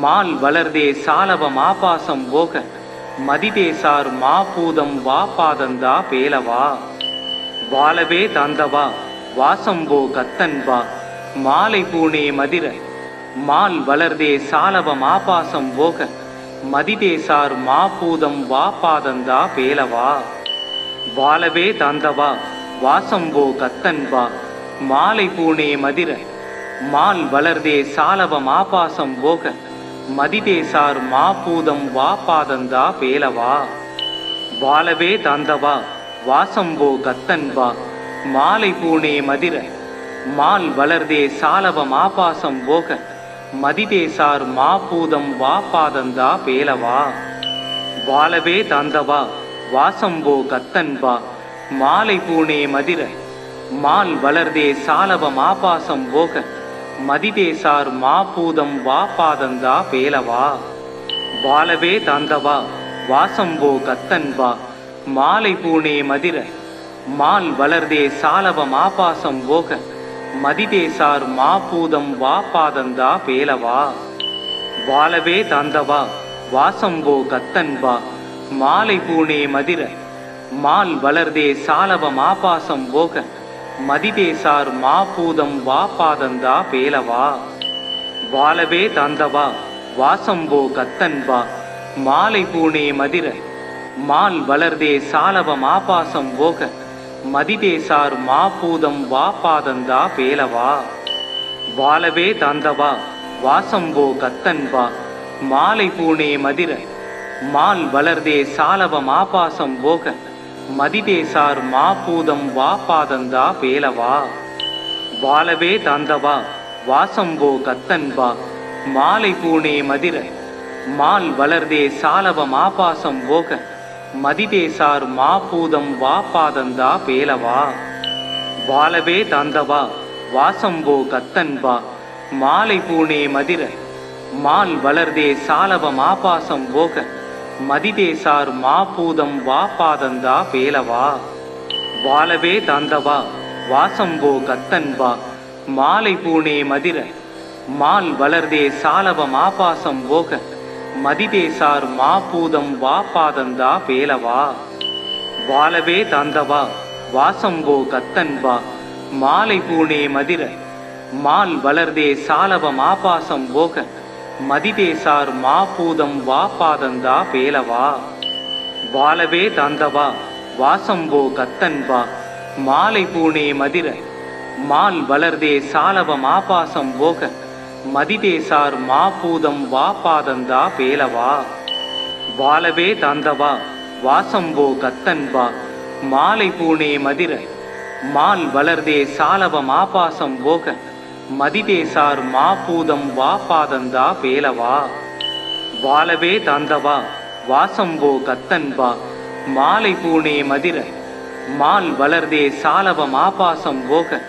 மால் வளர்தே சாலவம் ஆபாசம் போக மதிதேசார் மாபூதம் வா பாதந்தா பேலவா வாலவே தாந்தவா வாசம்போ கத்தன்பா மாலை பூணே மதிர மால் வளர்தே சாலவம் ஆபாசம் போக மதிதேசார் மாபூதம் வா பாதந்தா பேலவா வாலவே தாந்தவா வாசம்போ கத்தன்பா மாலை பூணே மதிர மால் வளர்தே சாலவம் ஆபாசம் போக மதிதேசார் மாபூதம் வா பாதந்தா பேலவா வாலவே தாந்தவா வாசம்போ கத்தன்பா மாலை பூணே மதிர மால் வளர்தே சாலவம் ஆபாசம் போக மதிதேசார் மாபூதம் வா பாதந்தா பேலவா வாலவே தாந்தவா வாசம்போ கத்தன்பா மாலை பூணே மதிர மால் வளர்தே சாலவம் ஆபாசம் போக மதிதேசார் மாபூதம் வாபாதந்தா பேலவா வாலவே தாந்தவா வாசம்போ கத்தன்பா மாலை பூனே மதிர மால் வளர்தே சாலவம் ஆபாசம் போக மதிதேசார் மாபூதம் வாபாதந்தா பேலவா வாலவே தாந்தவா வாசம்போ கத்தன்பா மாலை பூனே மதிர மால் வளர்தே சாலவம் ஆபாசம் போக மதிதேசார் மாபூதம் வாபாதந்தா பேலவா வாலவே தாந்தவா வாசம்போ கத்தன்பா மாலை பூனே மதிர மால் வளர்தே சாலவம் ஆபாசம் போக மதிதேசார் மாபூதம் வாபாதந்தா பேலவா வாலவே தாந்தவா வாசம்போ கத்தன்பா மாலை பூனே மதிர மால் வளர்தே சாலவம் ஆபாசம் போக மதிதேசார் மாபூதம் வாபாதந்தா பேலவா வாலவே தாந்தவா வாசம்போ கத்தன்பா மாலை பூனே மதிர மால் வளர்தே சாலவம் ஆபாசம் போக மதிதேசார் மாபூதம் வாபாதந்தா பேலவா வாலவே தாந்தவா வாசம்போ கத்தன்பா மாலை பூனே மதிர மால் வளர்தே சாலவம் ஆபாசம் போக மதிதேசார் மாபூதம் வாபாதந்தா பேலவா வாலவே தாந்தவா வாசம்போ கத்தன்பா மாலை பூனே மதிர மால் வளர்தே சாலவம் ஆபாசம் போக மதிதேசார் மாபூதம் வாபாதந்தா பேலவா வாலவே தாந்தவா வாசம்போ கத்தன்பா மாலை பூனே மதிர மால் வளர்தே சாலவம் ஆபாசம் போக மதிதேசார் மாபூதம் வாபாதந்தா பேலவா வாலவே தாந்தவா வாசம்போ கத்தன்பா மாலை பூனே மதிர மால் வளர்தே சாலவம் ஆபாசம் போக மதிதேசார் மாபூதம் வாபாதந்தா பேலவா வாலவே தாந்தவா வாசம்போ கத்தன்பா மாலை பூனே மதிர மால் வளர்தே சாலவம் ஆபாசம் போக மதிதேசார் மாபூதம் வாபாதந்தா பேலவா வாலவே தாந்தவா வாசம்போ கத்தன்பா மாலை பூனே மதிர மால் வளர்தே சாலவம் ஆபாசம் போக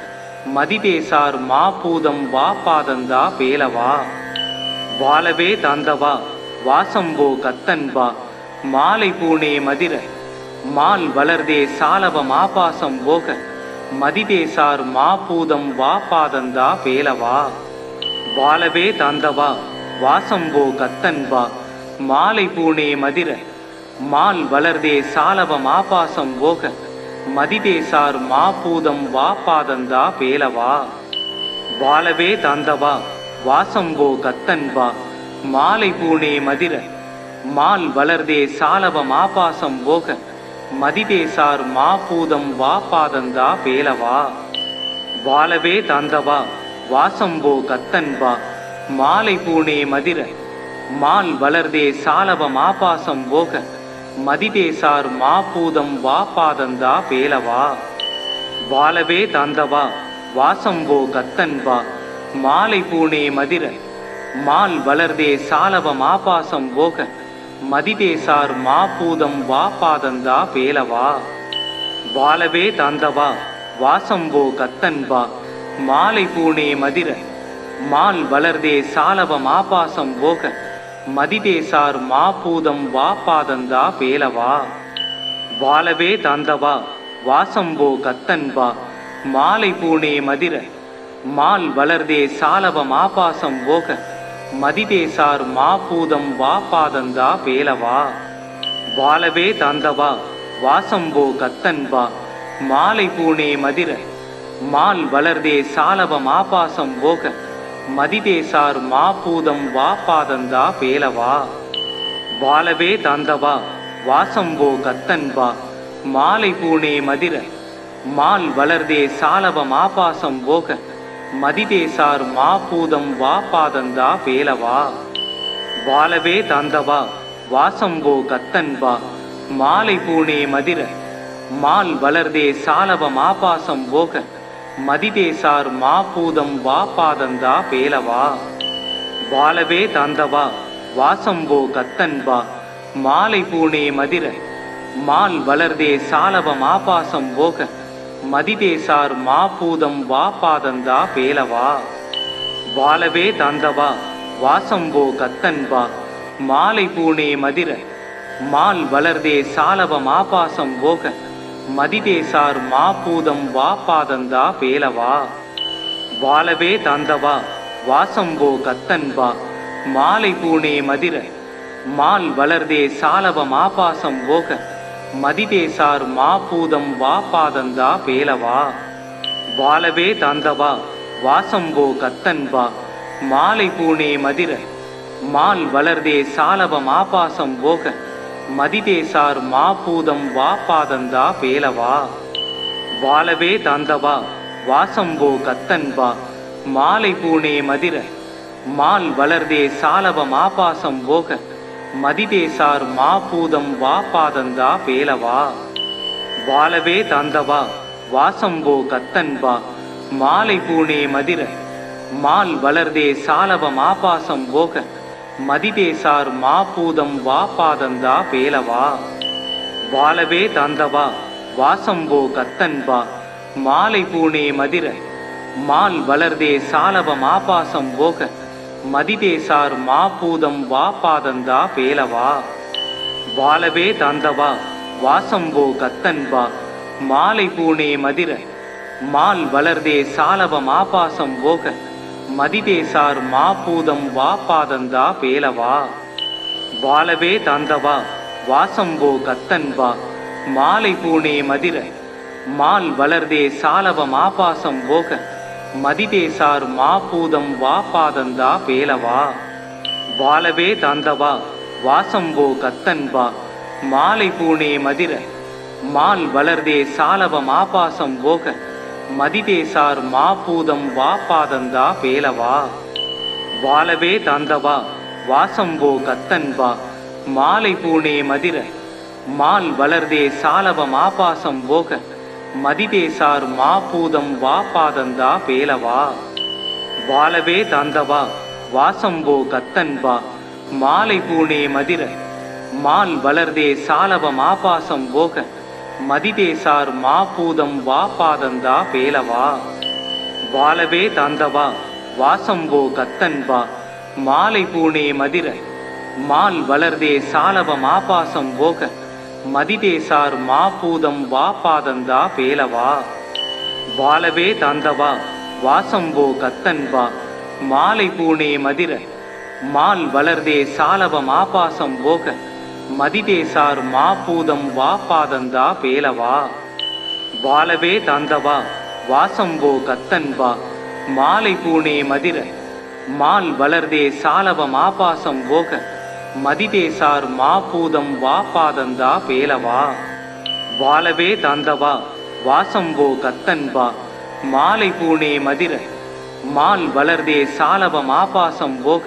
மதிதேசார் மாபூதம் வாபாதந்தா பேலவா வாலவே தாந்தவா வாசம்போ கத்தன்பா மாலை பூனே மதிர மால் வளர்தே சாலவம் ஆபாசம் போக மதிதேசார் மாபூதம் வாபாதந்தா பேலவா வாலவே தாந்தவா வாசம்போ கத்தன்பா மாலை பூனே மதிர மால் வளர்தே சாலவம் ஆபாசம் போக மதிதேசார் மாபூதம் வாபாதந்தா பேலவா வாலவே தாந்தவா வாசம்போ கத்தன்பா மாலை பூனே மதிர மால் வளர்தே சாலவம் ஆபாசம் போக மதிதேசார் மாபூதம் வாபாதந்தா பேலவா வாலவே தாந்தவா வாசம்போ கத்தன்பா மாலை பூனே மதிர மால் வளர்தே சாலவம் ஆபாசம் போக மதிதேசார் மாபூதம் வாபாதந்தா பேலவா வாலவே தாந்தவா வாசம்போ கத்தன்பா மாலை பூனே மதிர மால் வளர்தே சாலவம் ஆபாசம் போக மதிதேசார் மாபூதம் வாபாதந்தா பேலவா வாலவே தாந்தவா வாசம்போ கத்தன்பா மாலை பூனே மதிர மால் வளர்தே சாலவம் ஆபாசம் போக மதிதேசார் மாபூதம் வாபாதந்தா பேலவா வாலவே தாந்தவா வாசம்போ கத்தன்பா மாலை பூனே மதிர மால் வளர்தே சாலவம் ஆபாசம் போக மதிதேசார் மாபூதம் வாபாதந்தா பேலவா வாலவே தாந்தவா வாசம்போ கத்தன்பா மாலை பூனே மதிர மால் வளர்தே சாலவம் ஆபாசம் போக மதிதேசார் மாபூதம் வாபாதந்தா பேலவா வாலவே தாந்தவா வாசம்போ கத்தன்பா மாலை பூனே மதிர மால் வளர்தே சாலவம் ஆபாசம் போக மதிதேசார் மாபூதம் வாபாதந்தா பேலவா வாலவே தாந்தவா வாசம்போ கத்தன்பா மாலை பூனே மதிர மால் வளர்தே சாலவம் ஆபாசம் போக மதிதேசார் மாபூதம் வாபாதந்தா பேலவா வாலவே தாந்தவா வாசம்போ கத்தன்பா மாலை பூனே மதிர மால் வளர்தே சாலவம் ஆபாசம் போக மதிதேசார் மாபூதம் வாபாதந்தா பேலவா. வாலவே தாந்தவா வாசம்போ கத்தன்பா மாலை பூனே மதிர மால் வளர்தே சாலவம் ஆபாசம் போக மதிதேசார் மாபூதம் வாபாதந்தா பேலவா. வாலவே தாந்தவா வாசம்போ கத்தன்பா மாலை பூனே மதிர மால் வளர்தே சாலவம் ஆபாசம் போக மதிதேசார் மாபூதம் வாபாதந்தா பேலவா. வாலவே தாந்தவா வாசம்போ கத்தன்பா மாலை பூனே மதிர மால் வளர்தே சாலவம் ஆபாசம் போக மதிதேசார் மாபூதம் வாபாதந்தா பேலவா. வாலவே தாந்தவா வாசம்போ கத்தன்பா மாலை பூனே மதிர மால் வளர்தே சாலவம் ஆபாசம் போக மதிதேசார் மாபூதம் வாபாதந்தா பேலவா. வாலவே தாந்தவா வாசம்போ கத்தன்பா மாலை பூனே மதிர மால் வளர்தே சாலவம் ஆபாசம் போக மதிதேசார் மாபூதம் வாபாதந்தா பேலவா. வாலவே தாந்தவா வாசம்போ கத்தன்பா மாலை பூனே மதிர மால் வளர்தே சாலவம் ஆபாசம் போக மதிதேசார் மாபூதம் வாபாதந்தா பேலவா. வாலவே தாந்தவா வாசம்போ கத்தன்பா மாலை பூனே மதிர மால் வளர்தே சாலவம் ஆபாசம் போக மதிதேசார் மாபூதம் வாபாதந்தா பேலவா. வாலவே தாந்தவா வாசம்போ கத்தன்பா மாலை பூனே மதிர மால் வளர்தே சாலவம் ஆபாசம் போக மதிதேசார் மாபூதம் வாபாதந்தா பேலவா. வாலவே தாந்தவா வாசம்போ கத்தன்பா மாலை பூனே மதிர மால் வளர்தே சாலவம் ஆபாசம் போக மதிதேசார் மாபூதம் வாபாதந்தா பேலவா. வாலவே தாந்தவா வாசம்போ கத்தன்பா மாலை பூனே மதிர மால் வளர்தே சாலவம் ஆபாசம் போக மதிதேசார் மாபூதம் வாபாதந்தா பேலவா. வாலவே தாந்தவா வாசம்போ கத்தன்பா மாலை பூனே மதிர மால் வளர்தே சாலவம் ஆபாசம் போக மதிதேசார் மாபூதம் வாபாதந்தா பேலவா. வாலவே தாந்தவா வாசம்போ கத்தன்பா மாலை பூனே மதிர மால் வளர்தே சாலவம் ஆபாசம் போக மதிதேசார் மாபூதம் வாபாதந்தா பேலவா. வாலவே தாந்தவா வாசம்போ கத்தன்பா மாலை பூனே மதிர மால் வளர்தே சாலவம் ஆபாசம் போக மதிதேசார் மாபூதம் வாபாதந்தா பேலவா. வாலவே தாந்தவா வாசம்போ கத்தன்பா மாலை பூனே மதிர மால் வளர்தே சாலவம் ஆபாசம் போக மதிதேசார் மாபூதம் வாபாதந்தா பேலவா. வாலவே தாந்தவா வாசம்போ கத்தன்பா மாலை பூனே மதிர மால் வளர்தே சாலவம் ஆபாசம் போக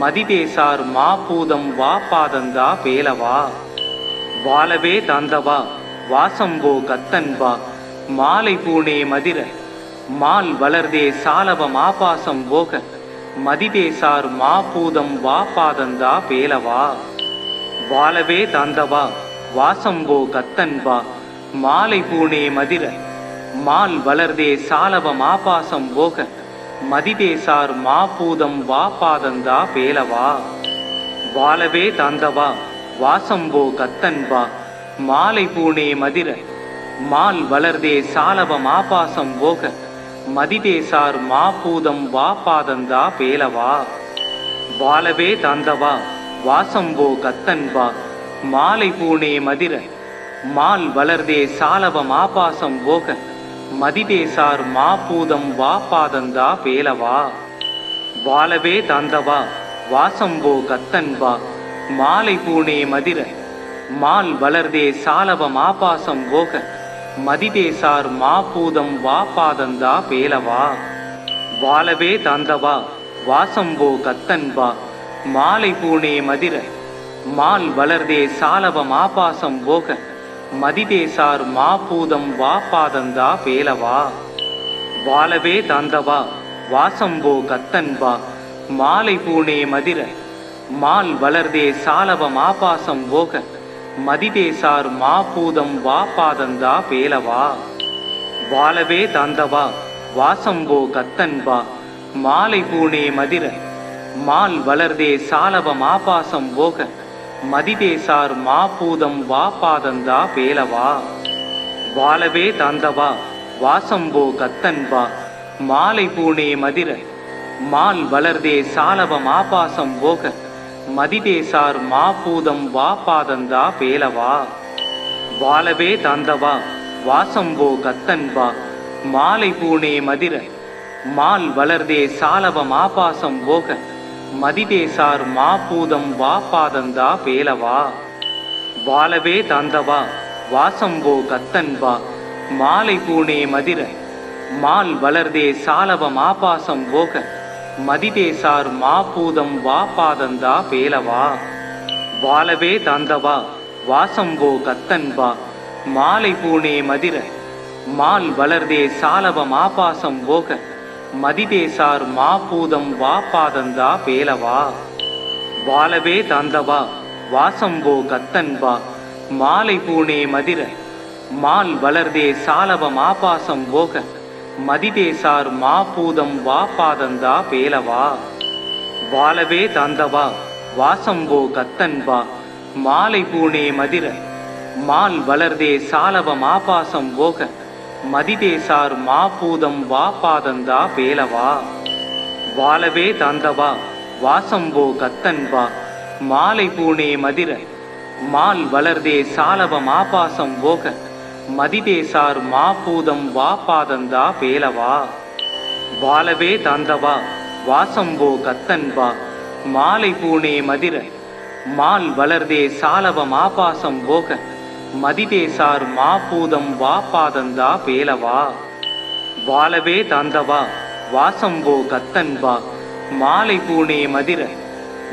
மதிதேசார் மாபூதம் வாபாதந்தா பேலவா. வாலவே தாந்தவா வாசம்போ கத்தன்பா மாலை பூனே மதிர மால் வளர்தே சாலவம் ஆபாசம் போக மதிதேசார் மாபூதம் வாபாதந்தா பேலவா. வாலவே தாந்தவா வாசம்போ கத்தன்பா மாலை பூனே மதிர மால் வளர்தே சாலவம் ஆபாசம் போக மதிதேசார் மாபூதம் வாபாதந்தா பேலவா. வாலவே தாந்தவா வாசம்போ கத்தன்பா மாலை பூனே மதிர மால் வளர்தே சாலவம் ஆபாசம் போக மதிதேசார் மாபூதம் வாபாதந்தா பேலவா. வாலவே தாந்தவா வாசம்போ கத்தன்பா மாலை பூனே மதிர மால் வளர்தே சாலவம் ஆபாசம் போக மதிதேசார் மாபூதம் வாபாதந்தா பேலவா. வாலவே தாந்தவா வாசம்போ கத்தன்பா மாலை பூனே மதிர மால் வளர்தே சாலவம் ஆபாசம் போக மதிதேசார் மாபூதம் வாபாதந்தா பேலவா. வாலவே தாந்தவா வாசம்போ கத்தன்பா மாலை பூனே மதிர மால் வளர்தே சாலவம் ஆபாசம் போக மதிதேசார் மாபூதம் வாபாதந்தா பேலவா. வாலவே தாந்தவா வாசம்போ கத்தன்பா மாலை பூனே மதிர மால் வளர்தே சாலவம் ஆபாசம் போக மதிதேசார் மாபூதம் வாபாதந்தா பேலவா. வாழவே தந்தவா வாசம்போ கத்தன்பா மாலை பூனே மதிர மால் வளர்தே சாலவ மாபாசம் போக மதிதேசார் மாபூதம் வாபாதந்தா பேலவா வாழவே தந்தவா வாசம்போ கத்தன்பா மாலை பூனே மதிர மால் வளர்தே சாலவ மாபாசம் போக மதிதேசார் மாபூதம் வாபாதந்தா பேலவா வாழவே தந்தவா வாசம்போ கத்தன்பா மாலை பூனே மதிர மால் வளர்தே சாலவ மாபாசம் போக மதிதேசார் மாபூதம் வாபாதந்தா பேலவா வாழவே தந்தவா வாசம்போ கத்தன்பா மாலை பூனே மதிர மால் வளர்தே சாலவ மாபாசம் போக மதிதேசார் மாபூதம் வாபாதந்தா பேலவா வாழவே தந்தவா வாசம்போ கத்தன்பா மாலை பூனே மதிர மால் வளர்தே சாலவ மாபாசம் போக மதிதேசார் மாபூதம் வாபாதந்தா பேலவா வாழவே தந்தவா வாசம்போ கத்தன்பா மாலை பூனே மதிர மால் வளர்தே சாலவ மாபாசம் போக மதிதேசார் மாபூதம் வாபாதந்தா பேலவா வாழவே தந்தவா வாசம்போ கத்தன்பா மாலை பூனே மதிர மால் வளர்தே சாலவ மாபாசம் போக மதிதேசார் மாபூதம் வாபாதந்தா பேலவா வாழவே தந்தவா வாசம்போ கத்தன்பா மாலை பூனே மதிர மால் வளர்தே சாலவ மாபாசம் போக மதிதேசார் மாபூதம் வாபாதந்தா பேலவா வாழவே தந்தவா வாசம்போ கத்தன்பா மாலை பூனே மதிர மால் வளர்தே சாலவ மாபாசம் போக மதிதேசார் மாபூதம் வாபாதந்தா பேலவா வாழவே தந்தவா வாசம்போ கத்தன்பா மாலை பூனே மதிர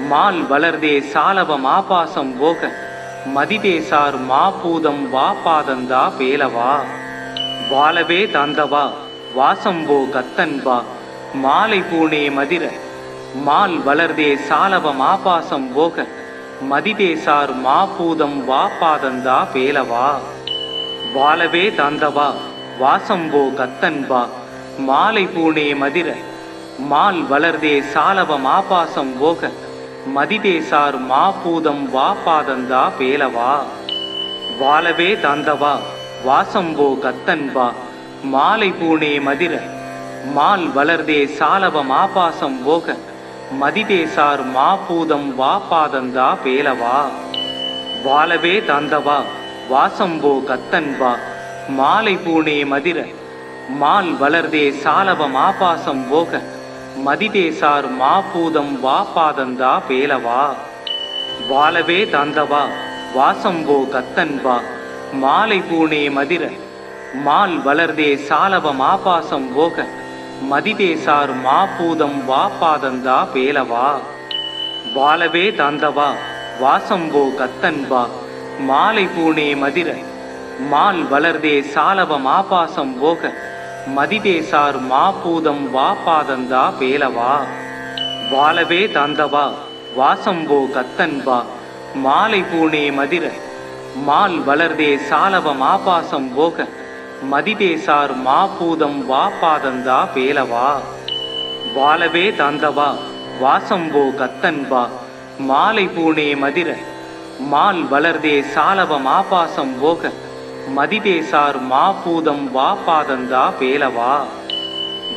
மால் வளர்தே சாலவ மாபாசம் போக மதிதேசார் மாபூதம் வாபாதந்தா பேலவா வாழவே தந்தவா வாசம்போ கத்தன்பா மாலை பூனே மதிர மால் வளர்தே சாலவ மாபாசம் போக மதிதேசார் மாபூதம் வாபாதந்தா பேலவா வாழவே தந்தவா வாசம்போ கத்தன்பா மாலை பூனே மதிர மால் வளர்தே சாலவ மாபாசம் போக மதிதேசார் மாபூதம் வாபாதந்தா பேலவா வாழவே தந்தவா வாசம்போ கத்தன்பா மாலை பூனே மதிர மால் வளர்தே சாலவ மாபாசம் போக மதிதேசார் மாபூதம் வாபாதந்தா பேலவா வாழவே தந்தவா வாசம்போ கத்தன்பா மாலை பூனே மதிர மால் வளர்தே சாலவ மாபாசம் போக மதிதேசார் மாபூதம் வாபாதந்தா பேலவா வாழவே தந்தவா வாசம்போ கத்தன்பா மாலை பூனே மதிர மால் வளர்தே சாலவ மாபாசம் போக மதிதேசார் மாபூதம் வாபாதந்தா பேலவா வாழவே தந்தவா வாசம்போ கத்தன்பா மாலை பூனே மதிர மால் வளர்தே சாலவ மாபாசம் போக மதிதேசார் மாபூதம் வாபாதந்தா பேலவா வாழவே தந்தவா வாசம்போ கத்தன்பா மாலை பூனே மதிர மால் வளர்தே சாலவ மாபாசம் போக மதிதேசார் மாபூதம் வாபாதந்தா பேலவா வாழவே தந்தவா வாசம்போ கத்தன்பா மாலை பூனே மதிர மால் வளர்தே சாலவ மாபாசம் போக மதிதேசார் மாபூதம் வாபாதந்தா பேலவா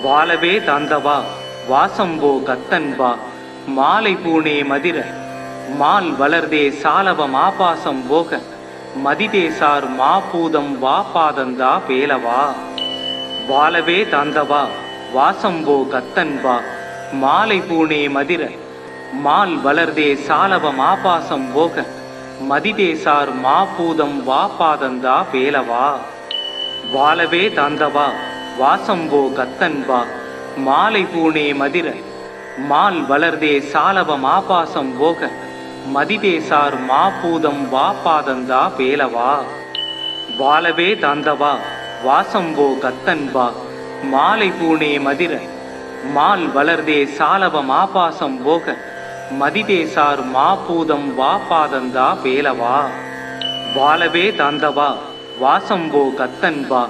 வாழவே தந்தவா வாசம்போ கத்தன்பா மாலை பூனே மதிர மால் வளர்தே சாலவ மாபாசம் போக மதிதேசார் மாபூதம் வாபாதந்தா பேலவா வாழவே தந்தவா வாசம்போ கத்தன்பா மாலை பூனே மதிர மால் வளர்தே சாலவ மாபாசம் போக மதிதேசார் மாபூதம் வாபாதந்தா பேலவா வாழவே தந்தவா வாசம்போ கத்தன்பா மாலை பூனே மதிர மால் வளர்தே சாலவ மாபாசம் போக மதிதேசார் மாபூதம் வாபாதந்தா பேலவா வாழவே தந்தவா வாசம்போ கத்தன்பா மாலை பூனே மதிர மால் வளர்தே சாலவ மாபாசம் போக மதிதேசார் மாபூதம் வாபாதந்தா பேலவா வாழவே தந்தவா வாசம்போ கத்தன்பா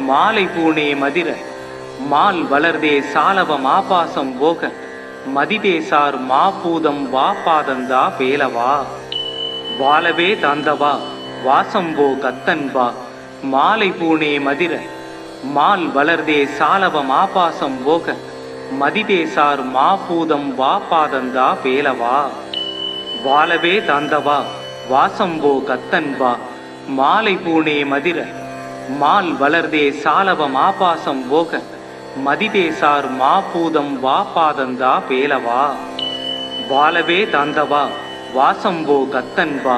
மாலை பூணே மதிர மால் வளர்தே சாலவம் ஆபாசம் போக மதிதேசார் மாபூதம் வா பாதந்தா பேலவா வாலவே தாந்தவா வாசம்போ கத்தன்பா மாலை பூணே மதிர மால் வளர்தே சாலவம் ஆபாசம் போக மதிதேசார் மாபூதம் வா பாதந்தா பேலவா வாலவே தாந்தவா வாசம்போ கத்தன்பா மாலை பூணே மதிர மால் வளர்தே சாலவம் ஆபாசம் போக மதிதேசார் மாபூதம் வா பாதந்தா பேலவா வாலவே தாந்தவா வாசம்போ கத்தன்பா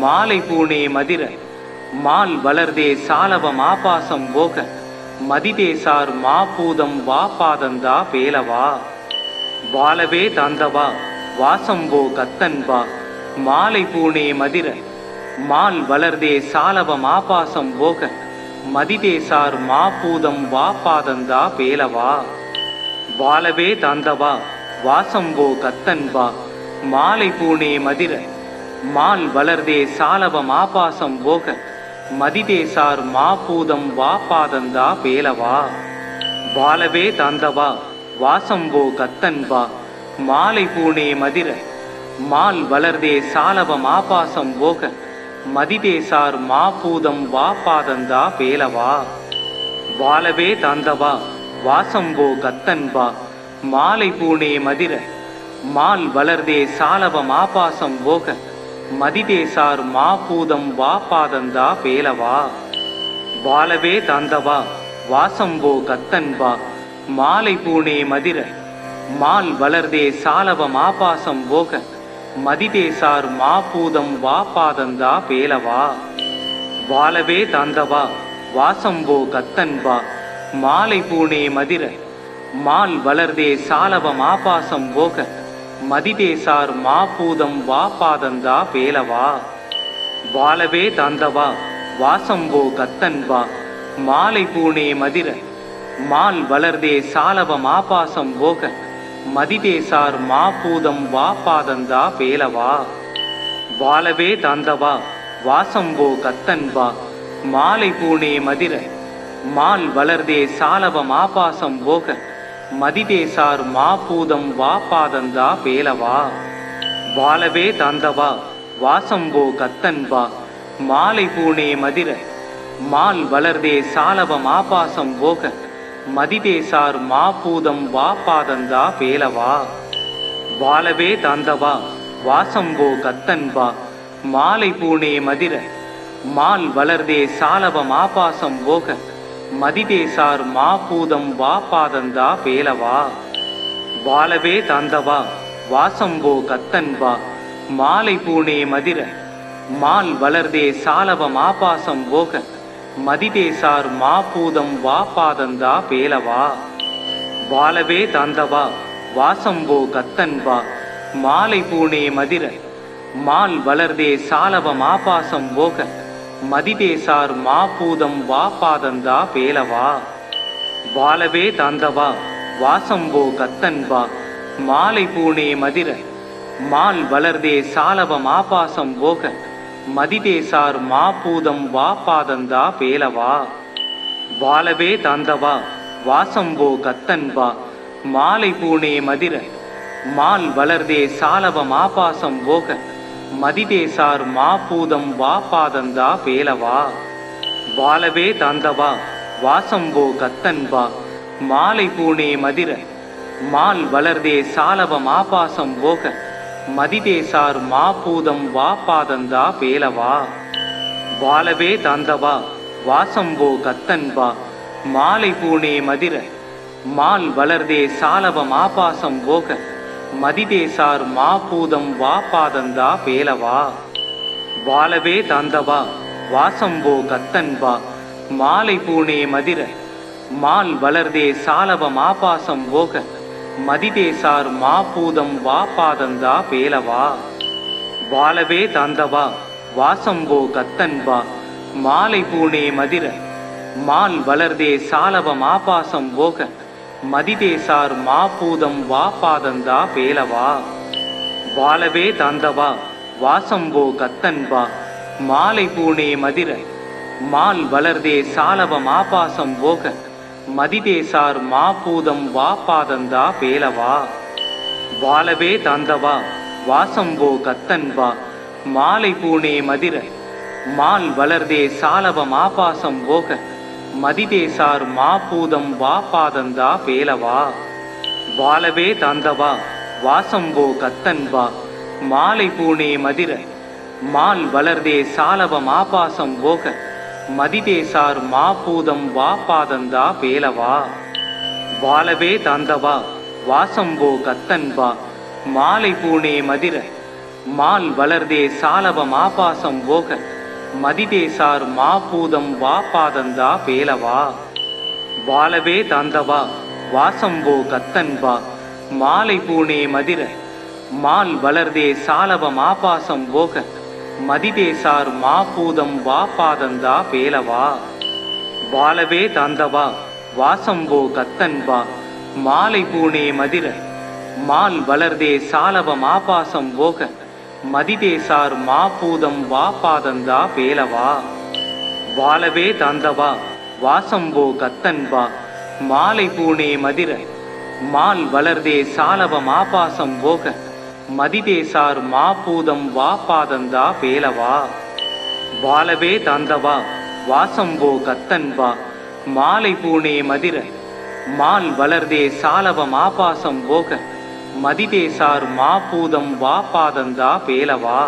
மாலை பூணே மதிர மால் வளர்தே சாலவம் ஆபாசம் போக மதிதேசார் மாபூதம் வா பாதந்தா பேலவா வாலவே தாந்தவா வாசம்போ கத்தன்பா மாலை பூணே மதிர மால் வளர்தே சாலவம் ஆபாசம் போக மதிதேசார் மாபூதம் வா பாதந்தா பேலவா வாலவே தாந்தவா வாசம்போ கத்தன்பா மாலை பூணே மதிர மால் வளர்தே சாலவம் ஆபாசம் போக மதிதேசார் மாபூதம் வா பாதந்தா பேலவா வாலவே தாந்தவா வாசம்போ கத்தன்பா மாலை பூணே மதிர மால் வளர்தே சாலவம் ஆபாசம் போக மதிதேசார் மாபூதம் வா பாதந்தா பேலவா வாலவே தாந்தவா வாசம்போ கத்தன்பா மாலை பூணே மதிர மால் வளர்தே சாலவம் ஆபாசம் போக மதிதேசார் மாபூதம் வா பாதந்தா பேலவா வாலவே தாந்தவா வாசம்போ கத்தன்பா மாலை பூணே மதிர மால் வளர்தே சாலவம் ஆபாசம் போக மதிதேசார் மாபூதம் வா பாதந்தா பேலவா வாலவே தாந்தவா வாசம்போ கத்தன்பா மாலை பூணே மதிர மால் வளர்தே சாலவம் ஆபாசம் போக மதிதேசார் மாபூதம் வா பாதந்தா பேலவா வாலவே தாந்தவா வாசம்போ கத்தன்பா மாலை பூணே மதிர மால் வளர்தே சாலவம் ஆபாசம் போக மதிதேசார் மாபூதம் வா பாதந்தா பேலவா வாலவே தாந்தவா வாசம்போ கத்தன்பா மாலை பூணே மதிர மால் வளர்தே சாலவம் ஆபாசம் போக மதிதேசார் மாபூதம் வா பாதந்தா பேலவா வாலவே தாந்தவா வாசம்போ கத்தன்பா மாலை பூணே மதிர மால் வளர்தே சாலவம் ஆபாசம் போக மதிதேசார் மாபூதம் வா பாதந்தா பேலவா வாலவே தாந்தவா வாசம்போ கத்தன்பா மாலை பூணே மதிர மால் வளர்தே சாலவம் ஆபாசம் போக மதிதேசார் மாபூதம் வா பாதந்தா பேலவா வாலவே தாந்தவா வாசம்போ கத்தன்பா மாலை பூணே மதிர மால் வளர்தே சாலவம் ஆபாசம் போக மதிதேசார் மாபூதம் வா பாதந்தா பேலவா வாலவே தாந்தவா வாசம்போ கத்தன்பா மாலை பூணே மதிர மால் வளர்தே சாலவம் ஆபாசம் போக மதிதேசார் மாபூதம் வா பாதந்தா பேலவா வாலவே தாந்தவா வாசம்போ கத்தன்பா மாலை பூணே மதிர மால் வளர்தே சாலவம் ஆபாசம் போக மதிதேசார் மாபூதம் வா பாதந்தா பேலவா வாலவே தாந்தவா வாசம்போ கத்தன்பா மாலை பூணே மதிர மால் வளர்தே சாலவம் ஆபாசம் போக மதிதேசார் மாபூதம் வா பாதந்தா பேலவா வாலவே தாந்தவா வாசம்போ கத்தன்பா மாலை பூணே மதிர மால் வளர்தே சாலவம் ஆபாசம் போக மதிதேசார் மாபூதம் வா பாதந்தா பேலவா வாலவே தாந்தவா வாசம்போ கத்தன்பா மாலை பூணே மதிர மால் வளர்தே சாலவம் ஆபாசம் போக மதிதேசார் மாபூதம் வா பாதந்தா பேலவா வாலவே தாந்தவா வாசம்போ கத்தன்பா மாலை பூணே மதிர மால் வளர்தே சாலவம் ஆபாசம் போக மதிதேசார் மாபூதம் வா பாதந்தா பேலவா வாலவே தாந்தவா வாசம்போ கத்தன்பா மாலை பூணே மதிர மால் வளர்தே சாலவம் ஆபாசம் போக மதிதேசார் மாபூதம் வா பாதந்தா பேலவா வாலவே தாந்தவா வாசம்போ கத்தன்பா மாலை பூணே மதிர மால் வளர்தே சாலவம் ஆபாசம் போக மதிதேசார் மாபூதம் வா பாதந்தா பேலவா வாலவே தாந்தவா வாசம்போ கத்தன்வா மாலை பூனே மதிர மால் வளர்தே சாலவம் ஆபாசம் போக மதிதேசார் மாபூதம் வா பாதந்தா பேலவா வாலவே தாந்தவா வாசம்போ கத்தன்வா மாலை பூனே மதிர மால் வளர்தே சாலவம் ஆபாசம் போக மதிதேசார் மாபூதம் வா பாதந்தா பேலவா வாலவே தாந்தவா வாசம்போ கத்தன்வா மாலை பூனே மதிர மால் வளர்தே சாலவம் ஆபாசம் போக மதிதேசார் மாபூதம் வா பாதந்தா பேலவா வாலவே தாந்தவா வாசம்போ கத்தன்வா மாலை பூனே மதிர மால் வளர்தே சாலவம் ஆபாசம் போக மதிதேசார் மாபூதம் வா பாதந்தா பேலவா வாலவே தாந்தவா வாசம்போ கத்தன்வா மாலை பூனே மதிர மால் வளர்தே சாலவம் ஆபாசம் போக மதிதேசார் மாபூதம் வா பாதந்தா பேலவா வாலவே தாந்தவா வாசம்போ கத்தன்வா மாலை பூனே மதிர மால் வளர்தே சாலவம் ஆபாசம் போக மதிதேசார் மாபூதம் வா பாதந்தா பேலவா வாலவே தாந்தவா வாசம்போ கத்தன்வா மாலை பூனே மதிர மால் வளர்தே சாலவம் ஆபாசம் போக மதிதேசார் மாபூதம் வா பாதந்தா பேலவா